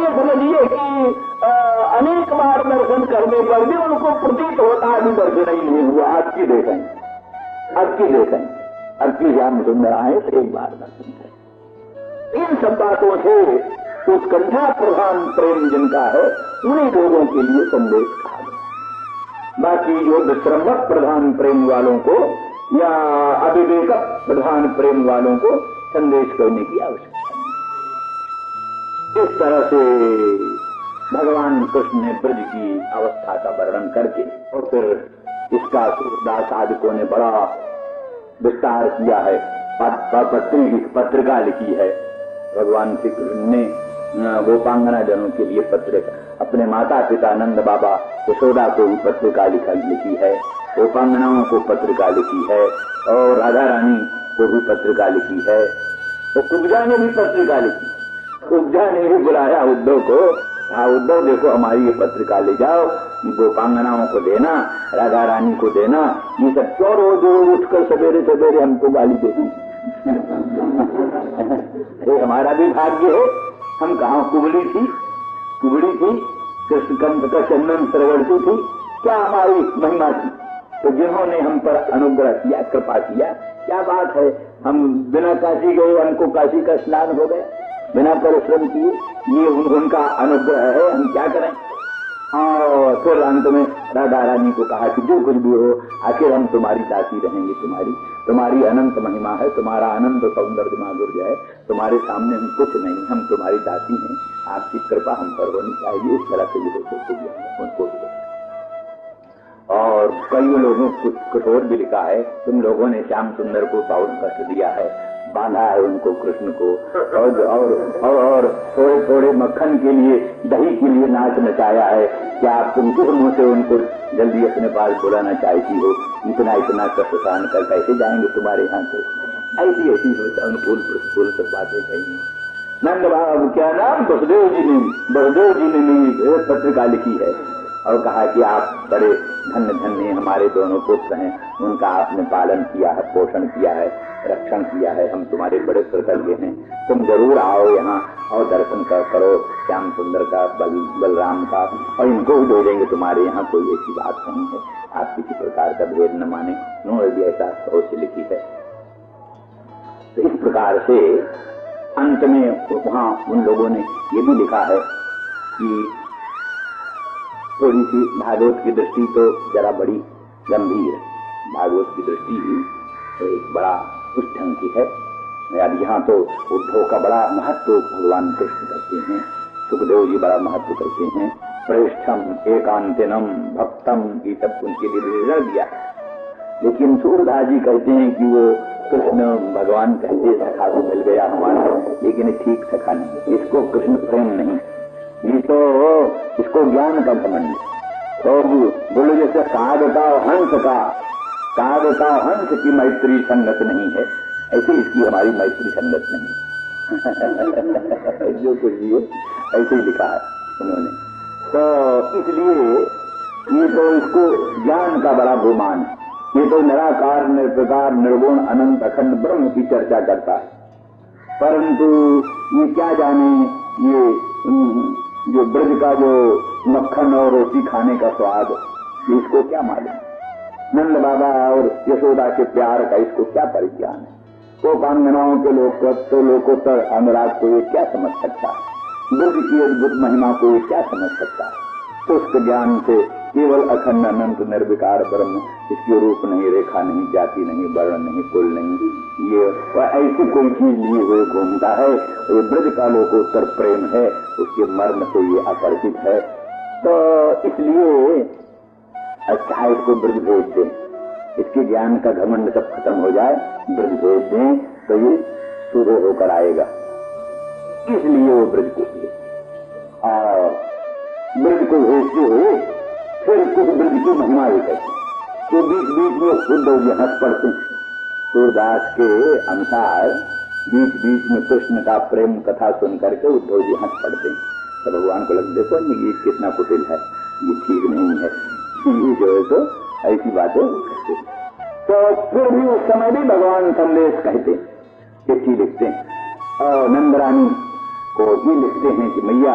ये समझिए कि अनेक बार दर्शन करने पर भी उनको प्रतीत होता अभी दर्शन ही नहीं हुआ। अब की देखें, अब की देखें, अब की श्याम सुंदर आए तो एक बार दर्शन करें। इन सब बातों से उत्कंठा प्रधान प्रेम जिनका है उन्हीं लोगों के लिए संदेश कहा गया। बाकी जो विश्रम्भक प्रधान प्रेम वालों को या अविवेक प्रधान प्रेम वालों को संदेश करने की आवश्यकता नहीं। इस तरह से भगवान कृष्ण ने ब्रज की अवस्था का वर्णन करके और फिर इसका सूरदास साधकों ने बड़ा विस्तार किया है, पत्रिका लिखी है। भगवान श्री कृष्ण ने गोपांगना जनों के लिए पत्रिका, अपने माता पिता नंद बाबा यशोदा को भी पत्रिका लिखी है, गोपांगनाओं को पत्रिका लिखी है और राधा रानी को भी पत्रिका लिखी है। तो कुब्जा ने भी पत्रिका लिखी। कुब्जा ने भी बुलाया उद्धव को, हाँ उद्धव देखो हमारी ये पत्रिका ले जाओ, गोपांगनाओं को देना, राधा रानी को देना। ये सब क्यों रोज रोज उठकर सवेरे सवेरे हमको गाली देती? अरे हमारा भी भाग्य है, हम कहाँ कुबड़ी थी कृष्णकंठ का चंदन सरगड़ती थी, क्या हमारी महिमा थी? तो जिन्होंने हम पर अनुग्रह किया, कृपा किया, क्या बात है, हम बिना काशी गए हमको काशी का स्नान हो गया, बिना परिश्रम किए, ये उनका अनुग्रह है, हम क्या करें। और फिर अंत में राधा रानी को कहा कि जो कुछ भी हो आखिर हम तुम्हारी दासी रहेंगे, तुम्हारी अनंत महिमा है, तुम्हारा अनंत सौंदर्य माधुर्य है, तुम्हारे सामने हम कुछ नहीं, हम तुम्हारी दासी हैं, आपकी कृपा हम पर होनी चाहिए। इस तरह से उनको और कई लोगों को कुछ और भी लिखा है, तुम लोगों ने श्याम सुंदर को बहुत कष्ट दिया है, बांधा है उनको कृष्ण को, और थोड़े थोड़े मक्खन के लिए, दही के लिए नाच नचाया है, क्या आप तुम किस मुंह से उनको जल्दी अपने पास बुलाना चाहती हो? इतना कष्ट सहन कर कैसे जाएंगे तुम्हारे यहाँ कृष्ण? ऐसी अनुकूल प्रतिकूल सब बातें कही। नंद बाबा क्या नाम बसदेव जी ने पत्रिका लिखी है और कहा कि आप बड़े धन्य हमारे दोनों पुत्र हैं, उनका आपने पालन किया है, पोषण किया है, रक्षण किया है, हम तुम्हारे बड़े कृतज्ञ हैं, तुम जरूर आओ यहाँ और दर्शन करो श्याम सुंदर का, बलराम का, और इनको भी दे देंगे तुम्हारे यहाँ, कोई ऐसी बात नहीं है, आप किसी प्रकार का भेद न माने। उन्होंने भी ऐसा अवश्य लिखी है। तो इस प्रकार से अंत में वहाँ उन लोगों ने ये भी लिखा है कि थोड़ी सी भागवत की दृष्टि तो जरा बड़ी गंभीर, भागवत की दृष्टि ही तो एक बड़ा उस ढंग की है। अब यहाँ तो उद्धव का बड़ा महत्व भगवान कृष्ण करते हैं, सुखदेव जी बड़ा महत्व करते हैं, प्रेष्ठम एकांतिनम भक्तम, ये सब उनके लिए विवरण दिया। लेकिन सूरदास जी कहते हैं कि वो कृष्ण भगवान कहते सखा को मिल गया हमारा, लेकिन ठीक सखा नहीं, इसको कृष्ण प्रेम नहीं, ये तो इसको ज्ञान का घमंड। तो बोलो जैसे काग का हंस की मैत्री संगत नहीं है, ऐसे इसकी हमारी मैत्री संगत नहीं। जो कुछ भी ऐसे ही लिखा है उन्होंने। तो इसलिए ये तो इसको ज्ञान का बड़ा गुमान है, ये तो निराकार निर्विकार निर्गुण अनंत अखंड ब्रह्म की चर्चा करता है, परंतु ये क्या जाने ये जो ब्रज का जो मक्खन और रोटी खाने का स्वाद, इसको क्या मालूम? नंद बाबा और यशोदा के प्यार का इसको क्या परिज्ञान है? गोपांगनाओं के लोकोत्तर अनुराग को ये क्या समझ सकता है? ब्रज की अद्भुत महिमा को ये क्या समझ सकता है? शुष्क ज्ञान से केवल अखंड अनंत निर्विकार ब्रह्म, इसकी रूप नहीं, रेखा नहीं, जाति नहीं, वर्ण नहीं, कुल नहीं, ये ऐसी कोई चीज लिए हुए घूमता है। ये ब्रज का लोकोत्तर प्रेम है, उसके मर्म से ये अपरिचित है। तो इसलिए अच्छा इसको ब्रज भेज दें, इसके ज्ञान का घमंड सब खत्म हो जाए, ब्रज भेज दें तो ये सूर्य होकर आएगा, इसलिए वो ब्रज को भेज। और ब्रज को भेजते हुए फिर कुछ ब्रज की महिमा भी कहते, तो बीच बीच में उद्धव जी हंस पड़ते। सूरदास के अनुसार बीच बीच में कृष्ण का प्रेम कथा सुन करके उद्धव जी हंस पड़ते। तो भगवान को लग देखो ये कितना कुटिल है, ये ठीक नहीं है, ये जो है तो ऐसी बातें कहते। तो फिर भी उस समय भी भगवान संदेश कहते, चिट्ठी लिखते हैं और नंद रानी को भी लिखते हैं कि मैया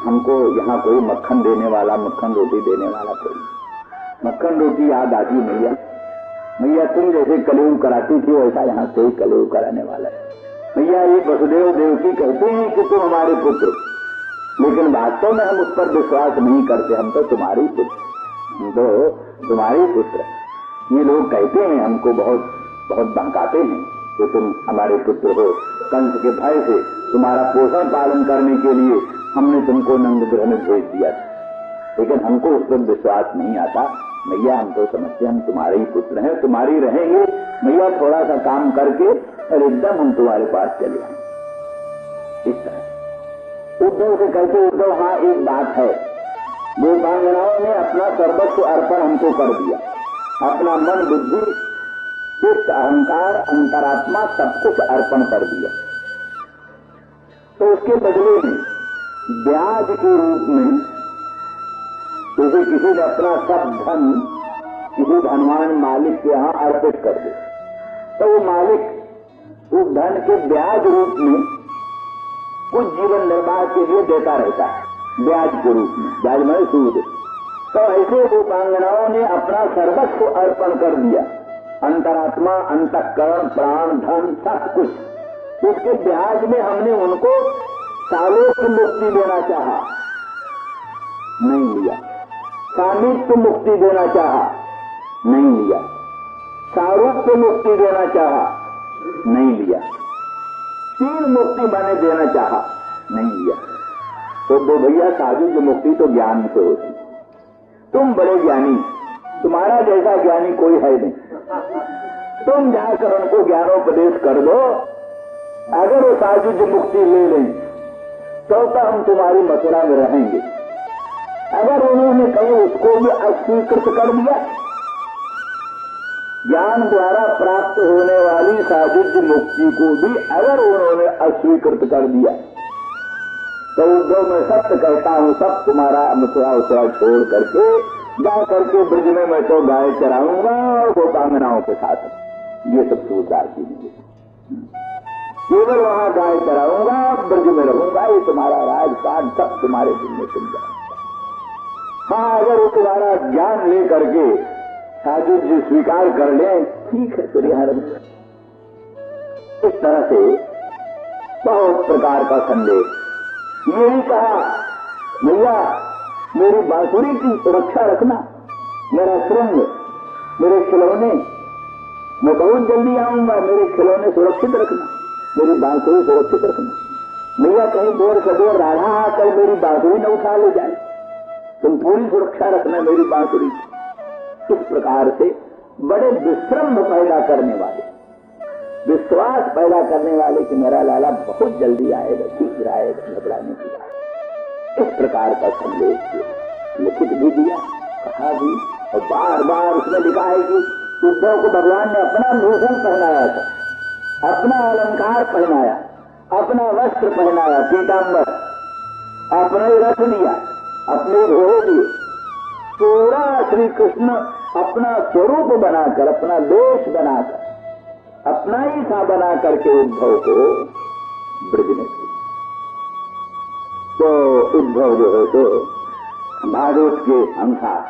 हमको यहाँ कोई मक्खन देने वाला, मक्खन रोटी देने वाला कोई, मक्खन रोटी याद आती मैया, मैया तुम जैसे कलयुग कराती थी वैसा यहाँ कोई कलयुग कराने वाला है। मैया ये वसुदेव देवकी कहते हैं कि तुम हमारे पुत्र, लेकिन वास्तव में हम उस पर विश्वास नहीं करते, हम तो तुम्हारे पुत्र, हम तो तुम्हारे पुत्र। ये लोग कहते हैं, हमको बहुत बहुत बहकाते हैं कि तुम हमारे पुत्र हो। कंस के भय से तुम्हारा पोषण पालन करने के लिए हमने तुमको नंदगृह में भेज दिया था, लेकिन हमको उस पर विश्वास नहीं आता। मैया हम तो समझते हम तुम्हारे ही पुत्र हैं, तुम्हारी रहेंगे। मैया थोड़ा सा काम करके और एकदम हम तुम्हारे पास चले आए। इस तरह उद्धव से कहते, उद्धव हाँ एक बात है, गोपांगनाओं ने अपना सर्वस्व अर्पण हमको कर दिया, अपना मन बुद्धि चित्त अहंकार अंतरात्मा सब कुछ अर्पण कर दिया। तो उसके बदले में ब्याज के रूप में जैसे किसी ने अपना सब धन किसी धनवान मालिक के यहाँ अर्पित कर दे, तो वो मालिक उस धन के ब्याज रूप में कुछ जीवन निर्वाह के लिए देता रहता है, ब्याज के रूप में, ब्याज में सूद। तो ऐसे गोपांगनाओं ने अपना सर्वस्व अर्पण कर दिया, अंतरात्मा अंतःकरण प्राण धन सब कुछ। उसके ब्याज में हमने उनको सालों की मुक्ति देना चाहा, नहीं लिया। सामित्व मुक्ति देना चाहा, नहीं लिया। सारूप्य मुक्ति देना चाहा, नहीं लिया। तीन मुक्ति मैंने देना चाहा, नहीं लिया। तो दो भैया साधु की मुक्ति तो ज्ञान से होती, तुम बड़े ज्ञानी, तुम्हारा जैसा ज्ञानी कोई है नहीं, तुम जाकर उनको ज्ञानोपदेश कर दो। अगर वो साधु की मुक्ति ले लें तो हम तुम्हारी मथुरा में रहेंगे। अगर उन्होंने कहीं उसको भी अस्वीकृत कर दिया, ज्ञान द्वारा प्राप्त होने वाली साधुज्य मुक्ति को भी अगर उन्होंने अस्वीकृत कर दिया, तो उद्धव मैं सत्य कहता हूं, सब तुम्हारा मथुरा उसरा छोड़ करके जा करके ब्रज में मैं तो गाय चराऊंगा और गोपांगनाओं के साथ ये सब सूरदास जी ने केवल वहां गाय चराऊंगा, ब्रज में रहूंगा, ये तुम्हारा राजपाट सब तुम्हारे दिन में तुम जाओ। हाँ, अगर वो तुम्हारा ज्ञान ले करके साधु जी स्वीकार कर ले, ठीक है सूर्यहरण। इस तरह से बहुत प्रकार का संदेश। यही कहा, भैया मेरी बांसुरी की रक्षा रखना, मेरा श्रृंग, मेरे खिलौने, मैं बहुत जल्दी आऊंगा, मेरे खिलौने सुरक्षित रखना, मेरी बांसुरी सुरक्षित रखना। भैया कहीं देर सदेर राधा आकर मेरी बांसुरी न उठा ले जाए, तुम पूरी सुरक्षा रखना मेरी बांसुरी। इस प्रकार से बड़े विश्रम पैदा करने वाले, विश्वास पैदा करने वाले कि मेरा लाला बहुत जल्दी आएगा, शीघ्र आएगा, घबराने की बात। इस प्रकार का संदेश लिखित भी दिया, कहा भी, और बार बार उसमें लिखा है कि उद्धव को भगवान ने अपना भूषण पहनाया था, अपना अलंकार पहनाया, अपना वस्त्र पहनाया, पीताम्बर, अपना ही रथ दिया, अपने घोड़े दिए, पूरा श्री कृष्ण अपना स्वरूप बनाकर, अपना देश बनाकर, अपना ही सा बना करके उद्धव को ब्रज में भेजा। तो उद्धव जो है तो भागवत के अनुसार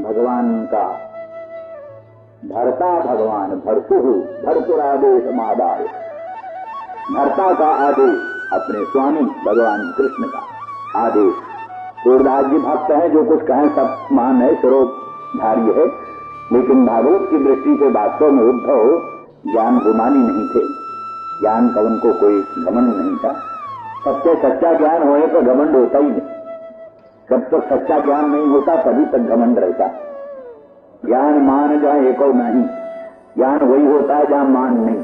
भगवान का भरता, भगवान भरतुरादेश मादाय, भरता का आदेश, अपने स्वामी भगवान कृष्ण का आदेश। सूरदास जी भक्त है, जो कुछ कहें सब मान है, स्वरूपधारी है, लेकिन भागवत की दृष्टि से वास्तव में उद्धव ज्ञान गुमानी नहीं थे, ज्ञान का उनको कोई घमंड नहीं था। सबसे सच्चा ज्ञान होने पर घमंड होता ही नहीं, जब तक सच्चा ज्ञान नहीं होता तभी तक घमंड रहता। ज्ञान मान जहाँ एक और नहीं, ज्ञान वही होता है जहाँ मान नहीं।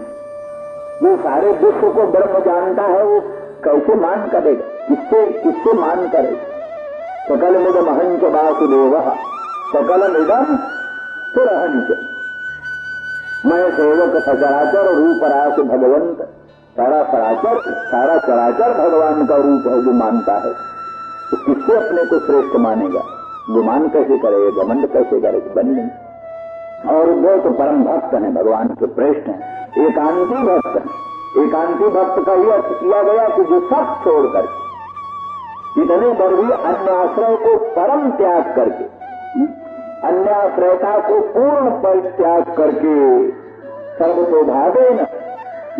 वो सारे विश्व को ब्रह्म जानता है, वो कैसे मान करेगा, किससे मान करेगा। सकलमिदं हंच वासुदेवः सकलमिदं सुरहंच, मैं सेवक सचराचर रूप रास भगवंत। सारा चराचर भगवान का रूप है जो मानता है, तो किससे अपने को श्रेष्ठ मानेगा, गुमान कैसे करेगा, घमंड कैसे करेगा, बन नहीं। और उद्धव तो परम भक्त हैं, भगवान के प्रेष्ठ हैं, एकांती भक्त हैं। एकांती भक्त का यह अर्थ किया गया कि जो सब छोड़ करके इतने पर भी अन्याश्रय को परम त्याग करके, अन्याश्रयता को पूर्ण परित्याग करके सर्वतोभावे न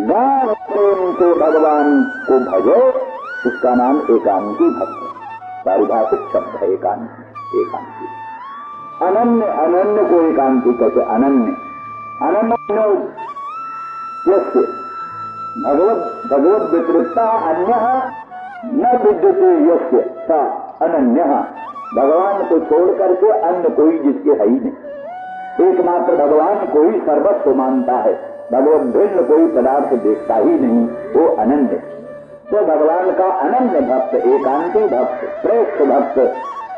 गाढ़ प्रेम से भगवान को भजे, उसका नाम एकांती भक्त। पारिभाषिक शब्द है एकांती। एकांती अनन्य, अनन्य को एकांती कहते। अनन्य अनन्य यस्य भगवत व्यतिरिक्ता अन्यः न विद्यते यस्य स अनन्यः। भगवान को छोड़ करके अन्य कोई जिसके है ही नहीं। एकमात्र भगवान को ही सर्वस्व मानता है, भगवत भिन्न कोई पदार्थ देखता ही नहीं, वो अनन्य। तो भगवान का अनन्य भक्त, एकांती भक्त, श्रेष्ठ भक्त,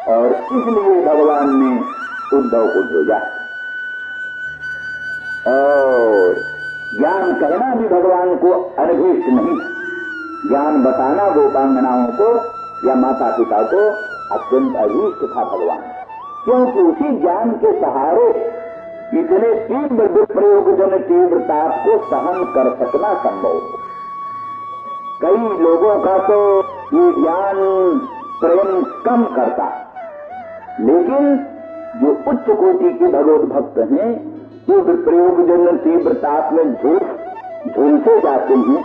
और इसलिए भगवान ने उद्धव को भेजा। और ज्ञान कहना भी भगवान को अनभीष्ट नहीं, ज्ञान बताना गोपांगनाओं को या माता पिता को अत्यंत अभीष्ट था भगवान, क्योंकि उसी ज्ञान के सहारे इतने तीव्र विप्रयोग जन तीव्र ताप को सहन कर सकना संभव हो। कई लोगों का तो ये ज्ञान प्रेम कम करता, लेकिन जो उच्च कोटि के भगवत भक्त हैं, जो विप्रयोग जन तीव्र ताप में झुलसे जाते हैं,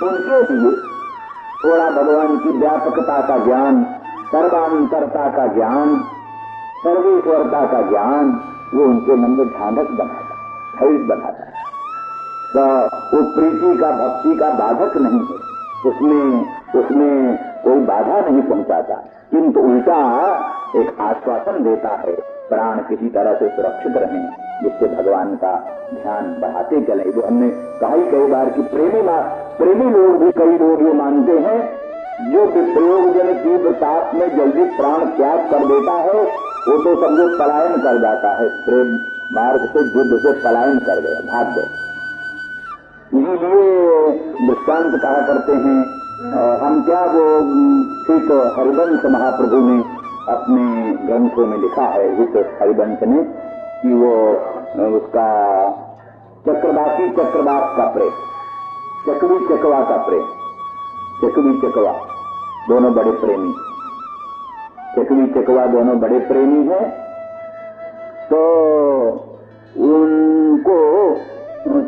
उनके लिए थोड़ा भगवान की व्यापकता का ज्ञान, सर्वांतरता का ज्ञान, सर्वेश्वरता का ज्ञान, वो उनके मन में ढांढक बनाता, धैर्य बनाता है। तो वो प्रीति का, भक्ति का बाधक नहीं है, उसमें कोई बाधा नहीं पहुंचाता, किंतु उल्टा एक आश्वासन देता है, प्राण किसी तरह से सुरक्षित रहें, जिससे भगवान का ध्यान बढ़ाते चले। जो हमने कहा ही कई बार कि प्रेमी लोग भी कई लोग ये मानते हैं, जो विप्रयोग जन तीव्र ताप में जल्दी प्राण त्याग कर देता है, वो तो समझो पलायन कर जाता है, प्रेम मार्ग से, युद्ध से पलायन कर गया, भाग गए। इसीलिए दृष्टांत कहा करते हैं, हम क्या वो ठीक हरिवंश महाप्रभु ने अपने ग्रंथों में लिखा है, हित हरिवंश ने, कि वो उसका चक्रवाकी चक्रवाक का प्रेम, चकवी चकवा का प्रेम, चकवी चकवा दोनों बड़े प्रेमी, चकवी चकवा दोनों बड़े प्रेमी हैं। तो उनको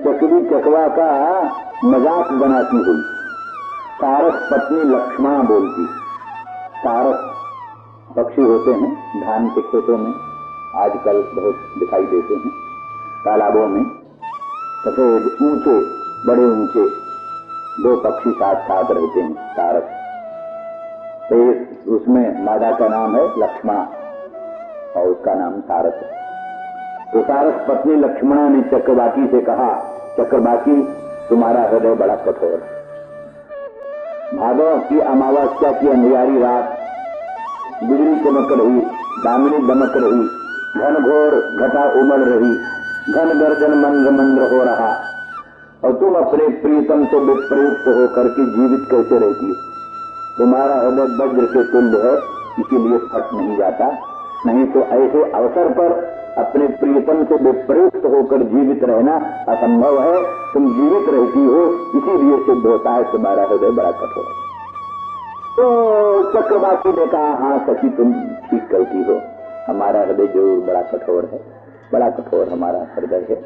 चकवी चकवा का मजाक बनाती हुई सारस पत्नी लक्ष्मण बोलती। सारस पक्षी होते हैं धान के खेतों में, आजकल बहुत दिखाई देते हैं, तालाबों में सफेद ऊंचे, बड़े ऊंचे दो पक्षी साथ साथ रहते हैं, सारस। तो उसमें मादा का नाम है लक्ष्मण और उसका नाम सारस है। तो सारस पत्नी लक्ष्मणा ने चक्रवाकी से कहा, चक्रवाकी तुम्हारा हृदय बड़ा कठोर है। भादव की अमावस्या की अंधियारी रात, बिजली चमक रही, दामिनी दमक रही, घनघोर घटा उमड़ रही, घन गर्जन मंद्र मंद्र हो रहा, और तुम अपने प्रियतम से विप्रयुक्त होकर के जीवित कैसे रहती हो? तुम्हारा हृदय वज्र के तुल्य है, इसीलिए फट नहीं जाता। नहीं तो ऐसे अवसर पर अपने प्रियतम से विप्रयुक्त होकर जीवित रहना असंभव है। तुम जीवित रहती हो, इसीलिए सिद्ध होता है तुम्हारा हृदय बड़ा कठोर है। तो चक्रवाकी ने कहा, हाँ सखी तुम ठीक कहती हो, हमारा हृदय जरूर बड़ा कठोर है, बड़ा कठोर हमारा हृदय है।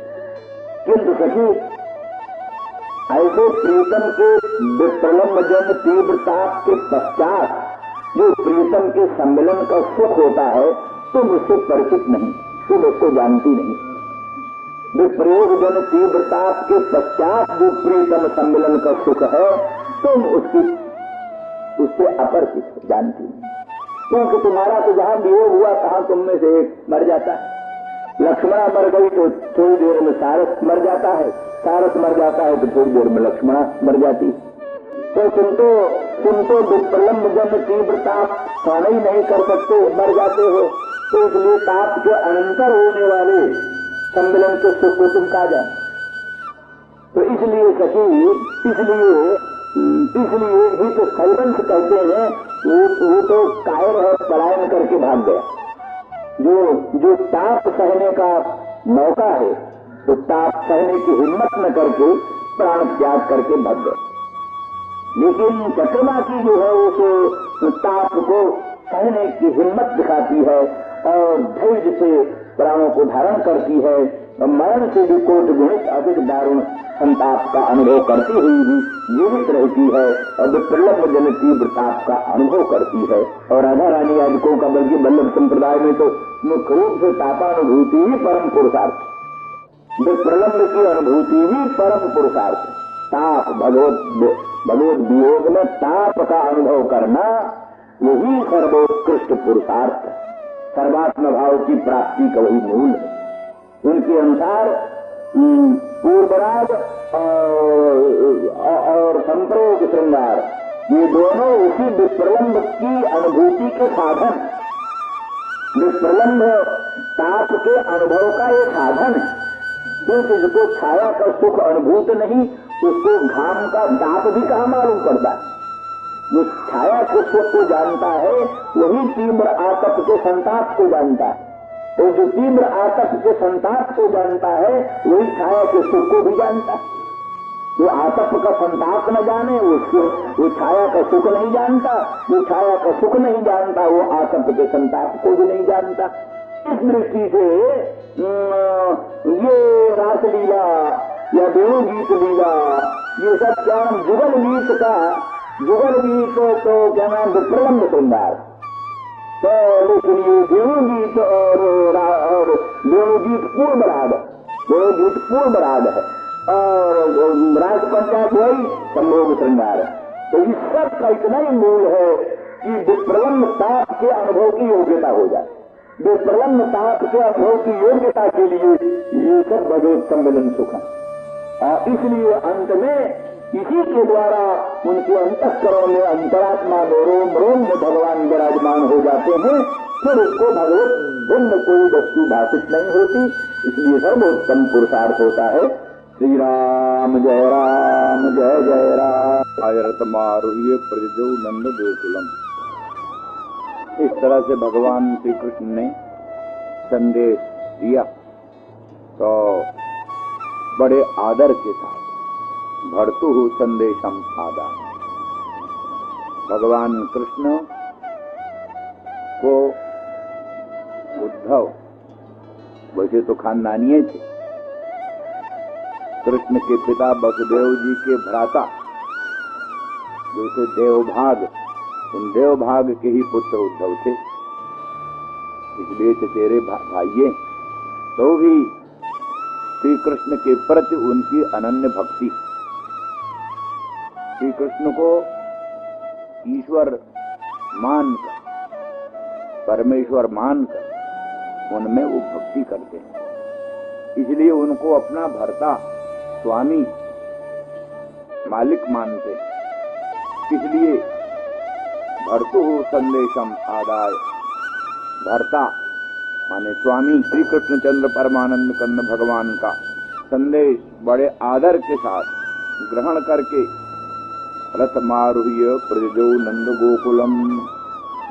किंतु सखी ऐसे प्रीतम के विप्रलम्ब जन तीव्र ताप के पश्चात जो प्रीतम के सम्मिलन का सुख होता है, तुम उससे परिचित नहीं, तुम उसको जानती नहीं। विप्रयोग जन तीव्र ताप के पश्चात जो प्रीतम सम्मिलन का सुख है, तुम उससे अपरिचित, जानती नहीं, क्योंकि तुम्हारा तो जहां वियोग हुआ तहां तुम में से एक मर जाता है। लक्ष्मणा मर गई तो थोड़ी देर में सारस मर जाता है, सारस मर जाता है तो थोड़ी देर में लक्ष्मणा मर जाती। तो तुम तो विप्रलम्ब जन तीव्र ताप सहन ही नहीं कर सकते, मर जाते हो। तो इसलिए ताप के अनंतर होने वाले सम्मिलन के सुख को तुम कहा जाए। तो इसलिए सखी, इसलिए ही तो हरिवंश कहते हैं, वो तो कायर है, पलायन करके भाग गया। जो ताप सहने का मौका है, तो ताप सहने की हिम्मत न करके प्राण त्याग करके भाग गए। लेकिन चक्रवाकी जो है उस ताप को सहने की हिम्मत दिखाती है और धैर्य से प्राणों को धारण करती है और मरण से भी कोट गुणित अधिक दारुण संताप का अनुभव करती हुई भी जीवित रहती है और विप्रलम्ब जन तीव्र ताप का अनुभव करती है। और राधा रानी यादकों का बल्कि वल्लभ संप्रदाय में तो मुख्य रूप से तापानुभूति ही परम पुरुषार्थ, विप्रलम्ब की अनुभूति ही परम पुरुषार्थ। ताप भगवत वियोग में ताप का अनुभव करना यही सर्वोत्कृष्ट पुरुषार्थ, सर्वात्म भाव की प्राप्ति का वही मूल है। उनके अनुसार पूर्वराग और संप्रोग श्रृंगार ये दोनों उसी विप्रलम्ब की अनुभूति के साधन, विप्रलम्ब ताप के अनुभव का एक साधन है। क्योंकि जिसको छाया का सुख अनुभूत नहीं उसको घाम का दाप भी कहाँ मालूम पड़ता है। जो छाया के सुख को जानता है वही तीव्र आतप के संताप को जानता है, और जो तीव्र आतप के संताप को जानता है वही छाया के सुख को भी जानता है। जो आतप का संताप न जाने वो छाया का सुख नहीं जानता, जो छाया का सुख नहीं जानता वो आतप के संताप को भी नहीं जानता। इस दृष्टि से ये रासलीला या वेणुगीत लीला ये सब क्या जुगल गीत का, जुगल गीत तो क्या नाम विप्रलम्ब श्रृंगार, तो लेकिन ये वेणुगीत और वेणुगीत पूर्ण राग, वेणुगीत पूर्ण राग है और राज पंचायत वही संभोग श्रृंगार है। तो इस सब का इतना ही मूल है कि विप्रलम्ब ताप के अनुभव की योग्यता हो जाए। विप्रलम्ब ताप के अनुभव की योग्यता के लिए ये सब भगवत सम्मिलन सुख है। और इसलिए अंत में इसी के द्वारा उनके अंतःकरण में अंतरात्मा में रोम रोम में भगवान विराजमान हो जाते हैं। फिर उसको भगवत भिन्न कोई वस्तु भाषित नहीं होती, इसलिए सर्वोत्तम पुरुषार्थ होता है। श्री राम जय जय राम। आयरत मारुह्य प्रजो नंद गोकुलम। इस तरह से भगवान श्री कृष्ण ने संदेश दिया तो बड़े आदर के साथ भर्तु संदेशम आदा, भगवान कृष्ण को उद्धव वैसे तो खानदानीय थे, कृष्ण के पिता वसुदेव जी के भ्राता जो थे देवभाग, उन देवभाग के ही पुत्र उद्धव थे। इसलिए चचेरे भाइये तो भी श्री कृष्ण के प्रति उनकी अनन्य भक्ति, श्री कृष्ण को ईश्वर मानकर, परमेश्वर मानकर उनमें वो भक्ति करते हैं। इसलिए उनको अपना भर्ता, स्वामी, मालिक मानते हैं। इसलिए भर्तु संदेशम आदाय, भर्ता माने स्वामी श्री कृष्ण चंद्र परमानंद कंद भगवान का संदेश बड़े आदर के साथ ग्रहण करके रथ मारुह्य प्रजो नंद गोकुलम,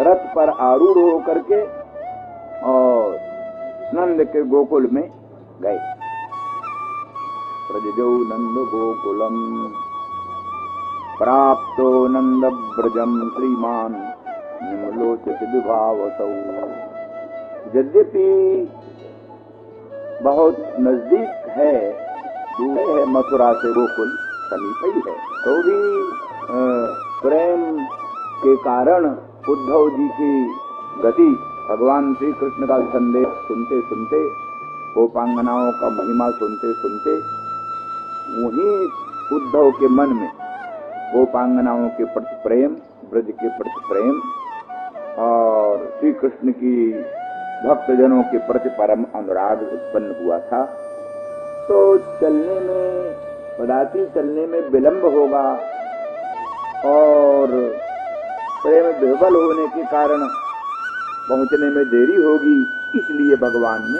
रथ पर आरूढ़ होकर के और नंद के गोकुल में गए। प्रजो नंद गोकुलम प्राप्तो नंद ब्रजम श्रीमान निमलोचित विभावसौ। यद्यपि बहुत नजदीक है, दूर है मथुरा से गोकुल, समीप ही है, तो भी प्रेम के कारण उद्धव जी की गति भगवान श्री कृष्ण का संदेश सुनते सुनते, गोपांगनाओं का महिमा सुनते सुनते वहीं उद्धव के मन में गोपांगनाओं के प्रति प्रेम, ब्रज के प्रति प्रेम और श्री कृष्ण की भक्तजनों के प्रति परम अनुराग उत्पन्न हुआ था। तो चलने में, पदाती चलने में विलंब होगा और प्रेम विह्वल होने के कारण पहुंचने में देरी होगी, इसलिए भगवान ने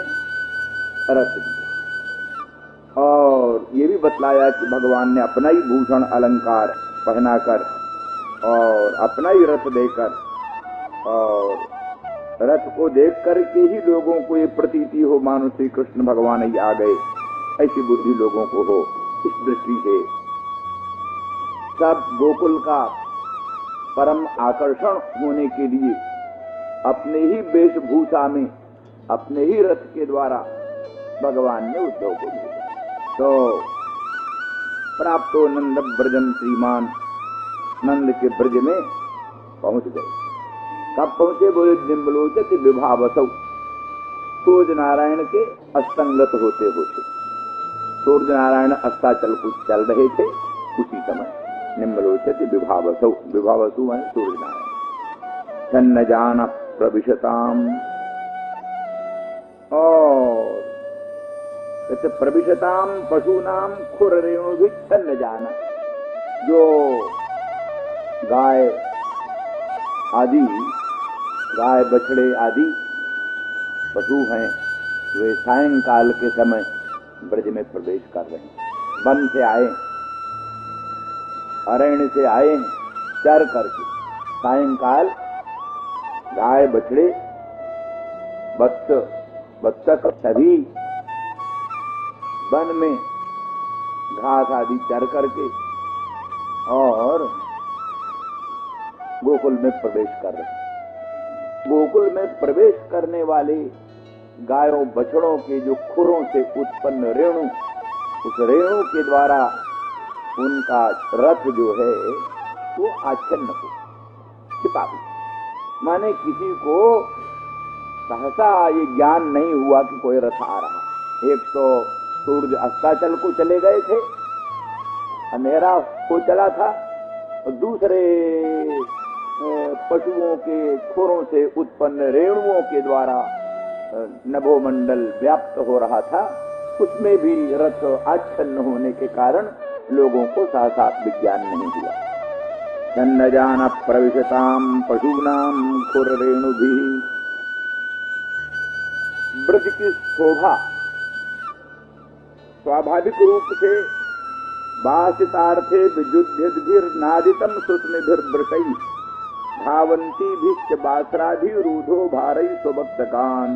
रथ दिया। और ये भी बतलाया कि भगवान ने अपना ही भूषण अलंकार पहनाकर और अपना ही रथ देकर, और रथ को देख करके ही लोगों को ये प्रतीति हो मानो श्री कृष्ण भगवान ही आ गए, ऐसी बुद्धि लोगों को हो। इस दृष्टि से सब गोकुल का परम आकर्षण होने के लिए अपने ही वेशभूषा में, अपने ही रथ के द्वारा भगवान ने उद्धव को भेजा। तो प्राप्तो नंद ब्रजम श्रीमान, नंद के ब्रज में पहुंच गए। कब पहुंचे? बोले निम्बलोचत विभावसौ, सूर्य नारायण के अस्तंगत होते होते, सूर्य नारायण अस्ताचल को चल रहे थे, उसी समय निम्बलोचत विभावसौ, विभावसु माने सूर्य नारायण। छन्न जान प्रविशताम, और कहते प्रविशताम पशुनाम खुर रेणु भी छन्न जाना। जो गाय आदि, गाय बछड़े आदि पशु हैं, वे सायंकाल के समय ब्रज में प्रवेश कर रहे हैं। वन से आए, अरण्य से आए, चर करके सायंकाल गाय बछड़े बत्तख सभी वन में घास आदि चर करके और गोकुल में प्रवेश कर रहे हैं। गोकुल में प्रवेश करने वाले गायों बछड़ों के जो खुरों से उत्पन्न रेणु, उस रेणु के द्वारा उनका रथ जो है वो आच्छन्न हो, छिपा हो। माने किसी को सहसा ये ज्ञान नहीं हुआ कि कोई रथ आ रहा। एक तो सूर्य अस्ताचल को चले गए थे, अंधेरा हो चला था, और दूसरे पशुओं के खुरों से उत्पन्न रेणुओं के द्वारा नभोमंडल व्याप्त हो रहा था, उसमें भी रथ आच्छन्न होने के कारण लोगों को सहसा विज्ञान नहीं हुआ। छन्न जान प्रविशताम पशूनाम खुर रेणु भी। ब्रज की शोभा स्वाभाविक रूप से वासितार्थे विजुद्धिर्नादितम सुस्मिभिर्वृषै धावंती भिश्च बासराधि रूधो भारई स्वभक्तकान।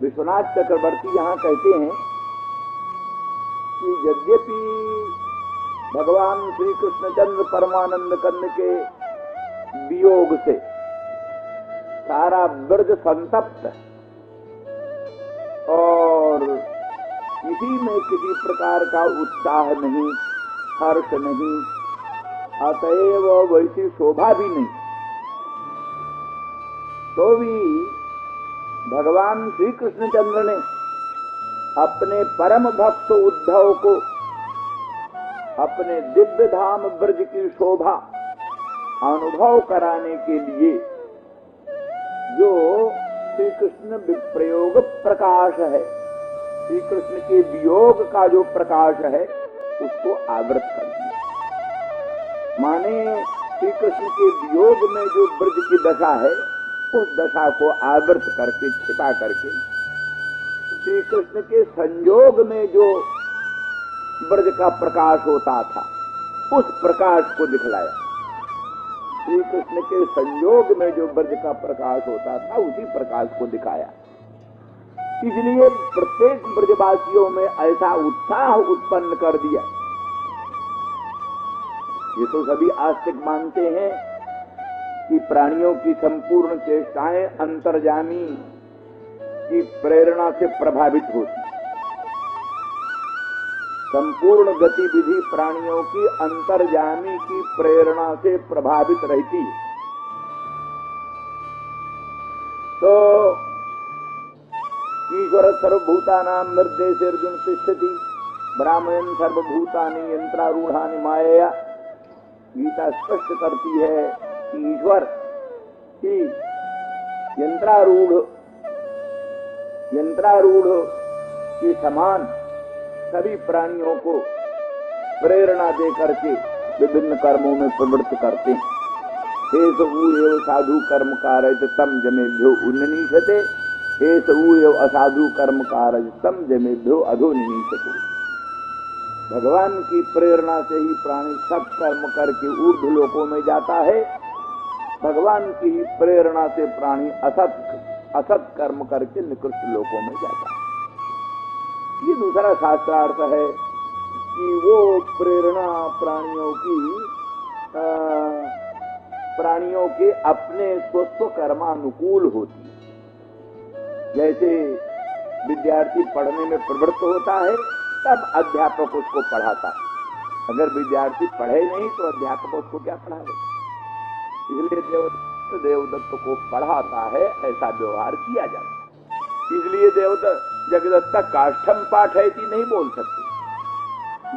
विश्वनाथ चक्रवर्ती यहाँ कहते हैं कि यद्यपि भगवान श्री कृष्णचंद्र परमानंद कंद के वियोग से सारा ब्रज संतप्त है और किसी में किसी प्रकार का उत्साह नहीं, हर्ष नहीं, अतएव वैसी शोभा भी नहीं, तो भी भगवान श्री कृष्णचंद्र ने अपने परम भक्त उद्धव को अपने दिव्य धाम ब्रज की शोभा अनुभव कराने के लिए जो श्री कृष्ण विप्रयोग प्रकाश है, श्री कृष्ण के वियोग का जो प्रकाश है, उसको आवृत कर दिया। माने श्री कृष्ण के वियोग में जो ब्रज की दशा है, उस दशा को आवृत करके, छिपा करके, श्री कृष्ण के संयोग में जो ब्रज का प्रकाश होता था, उस प्रकाश को दिखलाया। श्री कृष्ण के संयोग में जो ब्रज का प्रकाश होता था, उसी प्रकाश को दिखाया। इसलिए प्रत्येक ब्रजवासियों में ऐसा उत्साह उत्पन्न कर दिया। ये तो सभी आस्तिक मानते हैं कि प्राणियों की संपूर्ण चेष्टाएं अंतर्यामी की प्रेरणा से प्रभावित होती। संपूर्ण गतिविधि प्राणियों की अंतर्यामी की प्रेरणा से प्रभावित रहती। तो ईश्वर सर्वभूतानां निर्देशेर्जुन तिष्ठति ब्राह्मणन सर्वभूतानि यंत्रारूढ़ानि मायया। गीता स्पष्ट करती है कि ईश्वर की यंत्रारूढ़ के समान सभी प्राणियों को प्रेरणा दे करके विभिन्न कर्मों में प्रवृत्त करते हैं। हे एव साधु कर्म कारयत तम जमेभ्यो उन्नीशते, हे एव असाधु कर्म कारयत तम जमेभ्यो अधोनिनीशते। भगवान की प्रेरणा से ही प्राणी सत्कर्म करके ऊर्ध्व लोकों में जाता है। भगवान की ही प्रेरणा से प्राणी असत कर्म करके निकृष्ट लोकों में जाता है। ये दूसरा शास्त्रार्थ है कि वो प्रेरणा प्राणियों के अपने स्वस्व कर्मानुकूल होती है। जैसे विद्यार्थी पढ़ने में प्रवृत्त होता है तब अध्यापक उसको पढ़ाता है। अगर विद्यार्थी पढ़े नहीं तो अध्यापक उसको क्या पढ़ाएगा? इसलिए देवदत्त को पढ़ाता है, ऐसा व्यवहार किया जाता है। इसलिए जगदत्त काष्ठम पाठयति नहीं बोल सकते।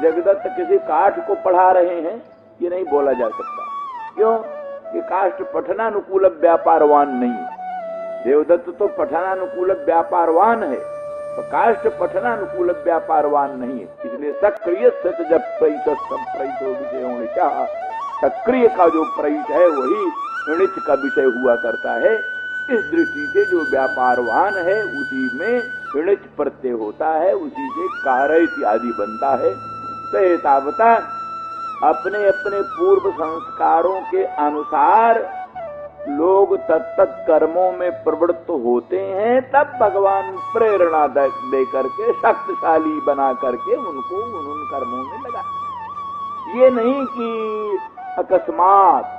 जगदत्त किसी काठ को पढ़ा रहे हैं ये नहीं बोला जा सकता। क्यों? कि काष्ठ पठनानुकूल व्यापारवान नहीं है। देवदत्त तो पठनानुकूल व्यापारवान है, तो काष्ठ पठनानुकूल व्यापारवान नहीं है। इसलिए सक्रिय सच जब विषय सक्रिय का जो प्रयुक्त है वही ऋणिच का विषय हुआ करता है। इस दृष्टि से जो व्यापारवान है उसी में ऋणिच प्रत्यय होता है, उसी से कार्य इत्यादि बनता है। तो एतावता अपने अपने पूर्व संस्कारों के अनुसार लोग तत्त कर्मों में प्रवृत्त होते हैं, तब भगवान प्रेरणा दे करके शक्तिशाली बना करके उनको उन कर्मों में लगा। ये नहीं कि अकस्मात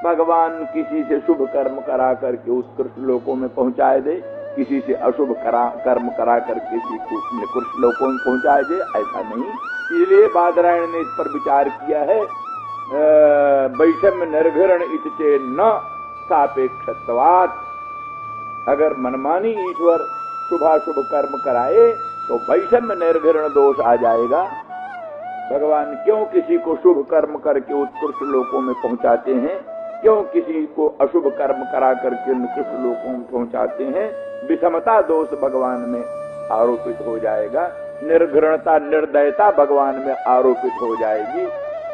भगवान किसी से शुभ कर्म करा करके उत्कृष्ट लोकों में पहुंचाए दे, किसी से अशुभ कर्म करा करके किसी को निकृष्ट लोकों में पहुंचाए दे, ऐसा नहीं। इसलिए बादरायण ने इस पर विचार किया है। वैषम्य निर्घृण इतचे न सापेक्षत्वात्। अगर मनमानी ईश्वर शुभाशुभ कर्म कराए तो वैषम्य निर्घृण दोष आ जाएगा। भगवान क्यों किसी को शुभ कर्म करके उत्कृष्ट लोकों में पहुंचाते हैं, क्यों किसी को अशुभ कर्म करा करके निकृष्ट लोकों में पहुंचाते हैं? विषमता दोष भगवान में आरोपित हो जाएगा, निर्घृणता निर्दयता भगवान में आरोपित हो जाएगी।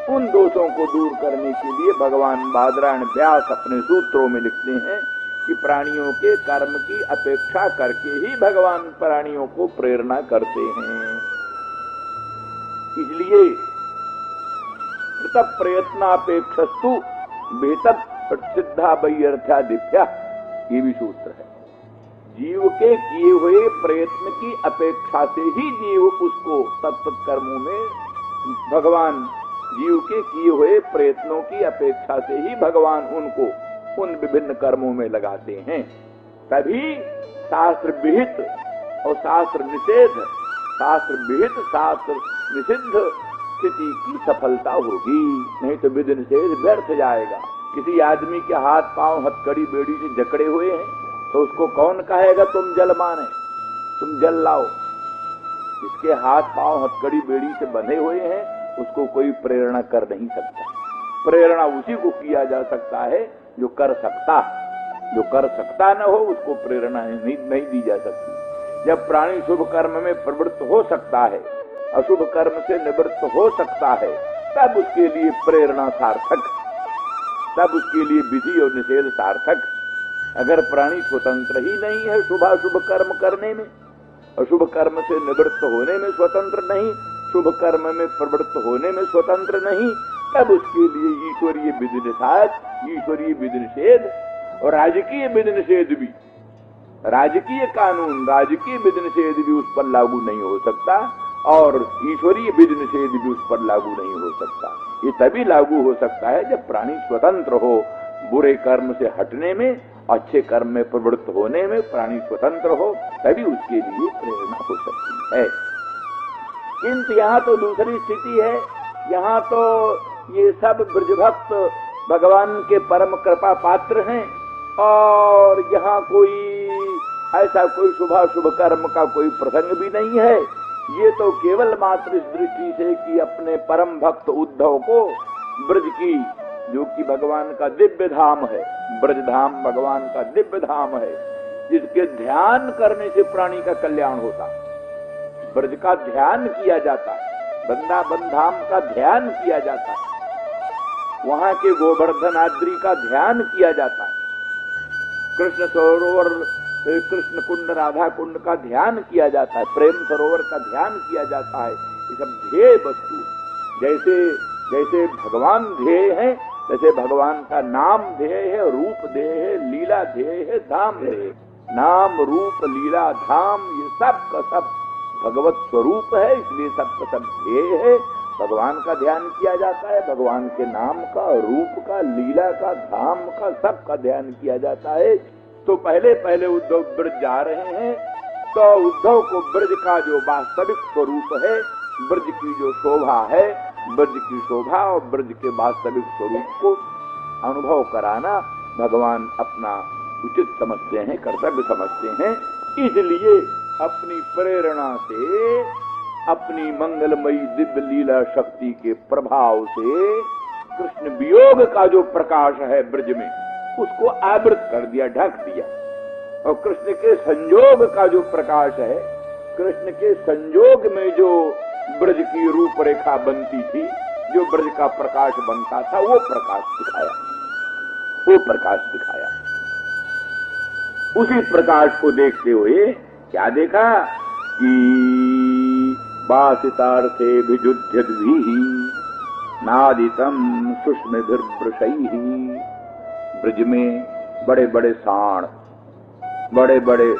उन दोषों को दूर करने के लिए भगवान बादरायण व्यास अपने सूत्रों में लिखते हैं कि प्राणियों के कर्म की अपेक्षा करके ही भगवान प्राणियों को प्रेरणा करते हैं। इसलिए तब प्रयत्नापेक्षस्तु बेतब प्रसिद्धा वैयर्थ्यादिभ्या, ये भी सूत्र है। जीव के किए हुए प्रयत्न की अपेक्षा से ही जीव उसको तत्त कर्मों में भगवान, जीव के किए हुए प्रयत्नों की अपेक्षा से ही भगवान उनको उन विभिन्न कर्मों में लगाते हैं। तभी शास्त्र विहित और शास्त्र निषेध, शास्त्र विहित शास्त्र निषिद्ध स्थिति की सफलता होगी, नहीं तो विधि निषेध व्यर्थ जाएगा। किसी आदमी के हाथ पांव हथकड़ी बेड़ी से जकड़े हुए हैं तो उसको कौन कहेगा तुम जल माने, तुम जल लाओ? इसके हाथ पांव हथकड़ी बेड़ी से बंधे हुए हैं उसको कोई प्रेरणा कर नहीं सकता। प्रेरणा उसी को किया जा सकता है जो कर सकता। जो कर सकता न हो उसको प्रेरणा नहीं दी जा सकती। जब प्राणी शुभ कर्म में प्रवृत्त हो सकता है, अशुभ कर्म से निवृत्त हो सकता है, तब उसके लिए प्रेरणा सार्थक, तब उसके लिए विधि और निषेध सार्थक। अगर प्राणी स्वतंत्र ही नहीं है शुभाशुभ कर्म करने में, अशुभ कर्म से निवृत्त होने में स्वतंत्र नहीं, शुभ कर्म में प्रवृत्त होने में स्वतंत्र नहीं, तब उसके लिए ईश्वरीय विधि निषेध, ईश्वरीय विधि निषेध और राजकीय विधि निषेध भी, राजकीय कानून, राजकीय विधि निषेध भी उस पर लागू नहीं हो सकता और ईश्वरीय विधि निषेध भी उस पर लागू नहीं हो सकता। ये तभी लागू हो सकता है जब प्राणी स्वतंत्र हो। बुरे कर्म से हटने में, अच्छे कर्म में प्रवृत्त होने में प्राणी स्वतंत्र हो, तभी उसके लिए प्रेरणा हो सकती है। किंतु यहाँ तो दूसरी स्थिति है। यहाँ तो ये सब ब्रजभक्त भगवान के परम कृपा पात्र हैं और यहाँ कोई ऐसा कोई शुभाशुभ कर्म का कोई प्रसंग भी नहीं है। ये तो केवल मात्र इस दृष्टि से कि अपने परम भक्त उद्धव को ब्रज की, जो कि भगवान का दिव्य धाम है, ब्रज धाम भगवान का दिव्य धाम है, जिसके ध्यान करने से प्राणी का कल्याण होता। ब्रज का ध्यान किया जाता है, वृंदावन धाम का ध्यान किया जाता है, वहां के गोवर्धन आद्री का ध्यान किया जाता है, कृष्ण सरोवर, कृष्ण कुंड, राधा कुंड का ध्यान किया जाता है, प्रेम सरोवर का ध्यान किया जाता है। ये सब ध्येय वस्तु, जैसे जैसे भगवान ध्येय है, जैसे भगवान का नाम ध्येय है, रूप ध्येय है, लीला ध्येय है, धाम ध्येय। नाम रूप लीला धाम ये सब का सब भगवत स्वरूप है, इसलिए सबका सब ध्येय है। भगवान का ध्यान किया जाता है, भगवान के नाम का, रूप का, लीला का, धाम का, सबका ध्यान किया जाता है। तो पहले पहले उद्धव ब्रज जा रहे हैं, तो उद्धव को ब्रज का जो वास्तविक स्वरूप है, ब्रज की जो शोभा है, ब्रज की शोभा और ब्रज के वास्तविक स्वरूप को अनुभव कराना भगवान अपना उचित समझते हैं, कर्तव्य समझते हैं। इसलिए अपनी प्रेरणा से, अपनी मंगलमयी दिव्य लीला शक्ति के प्रभाव से कृष्ण वियोग का जो प्रकाश है ब्रज में, उसको आवृत कर दिया, ढक दिया। और कृष्ण के संयोग का जो प्रकाश है, कृष्ण के संयोग में जो ब्रज की रूपरेखा बनती थी, जो ब्रज का प्रकाश बनता था, वो प्रकाश दिखाया, वो प्रकाश दिखाया। उसी प्रकाश को देखते हुए क्या देखा कि बासितार्थे विजुध्यद्भिः नादितम सुष्मिभिर्वृषैः। ब्रज में बड़े बड़े साण, बड़े बड़े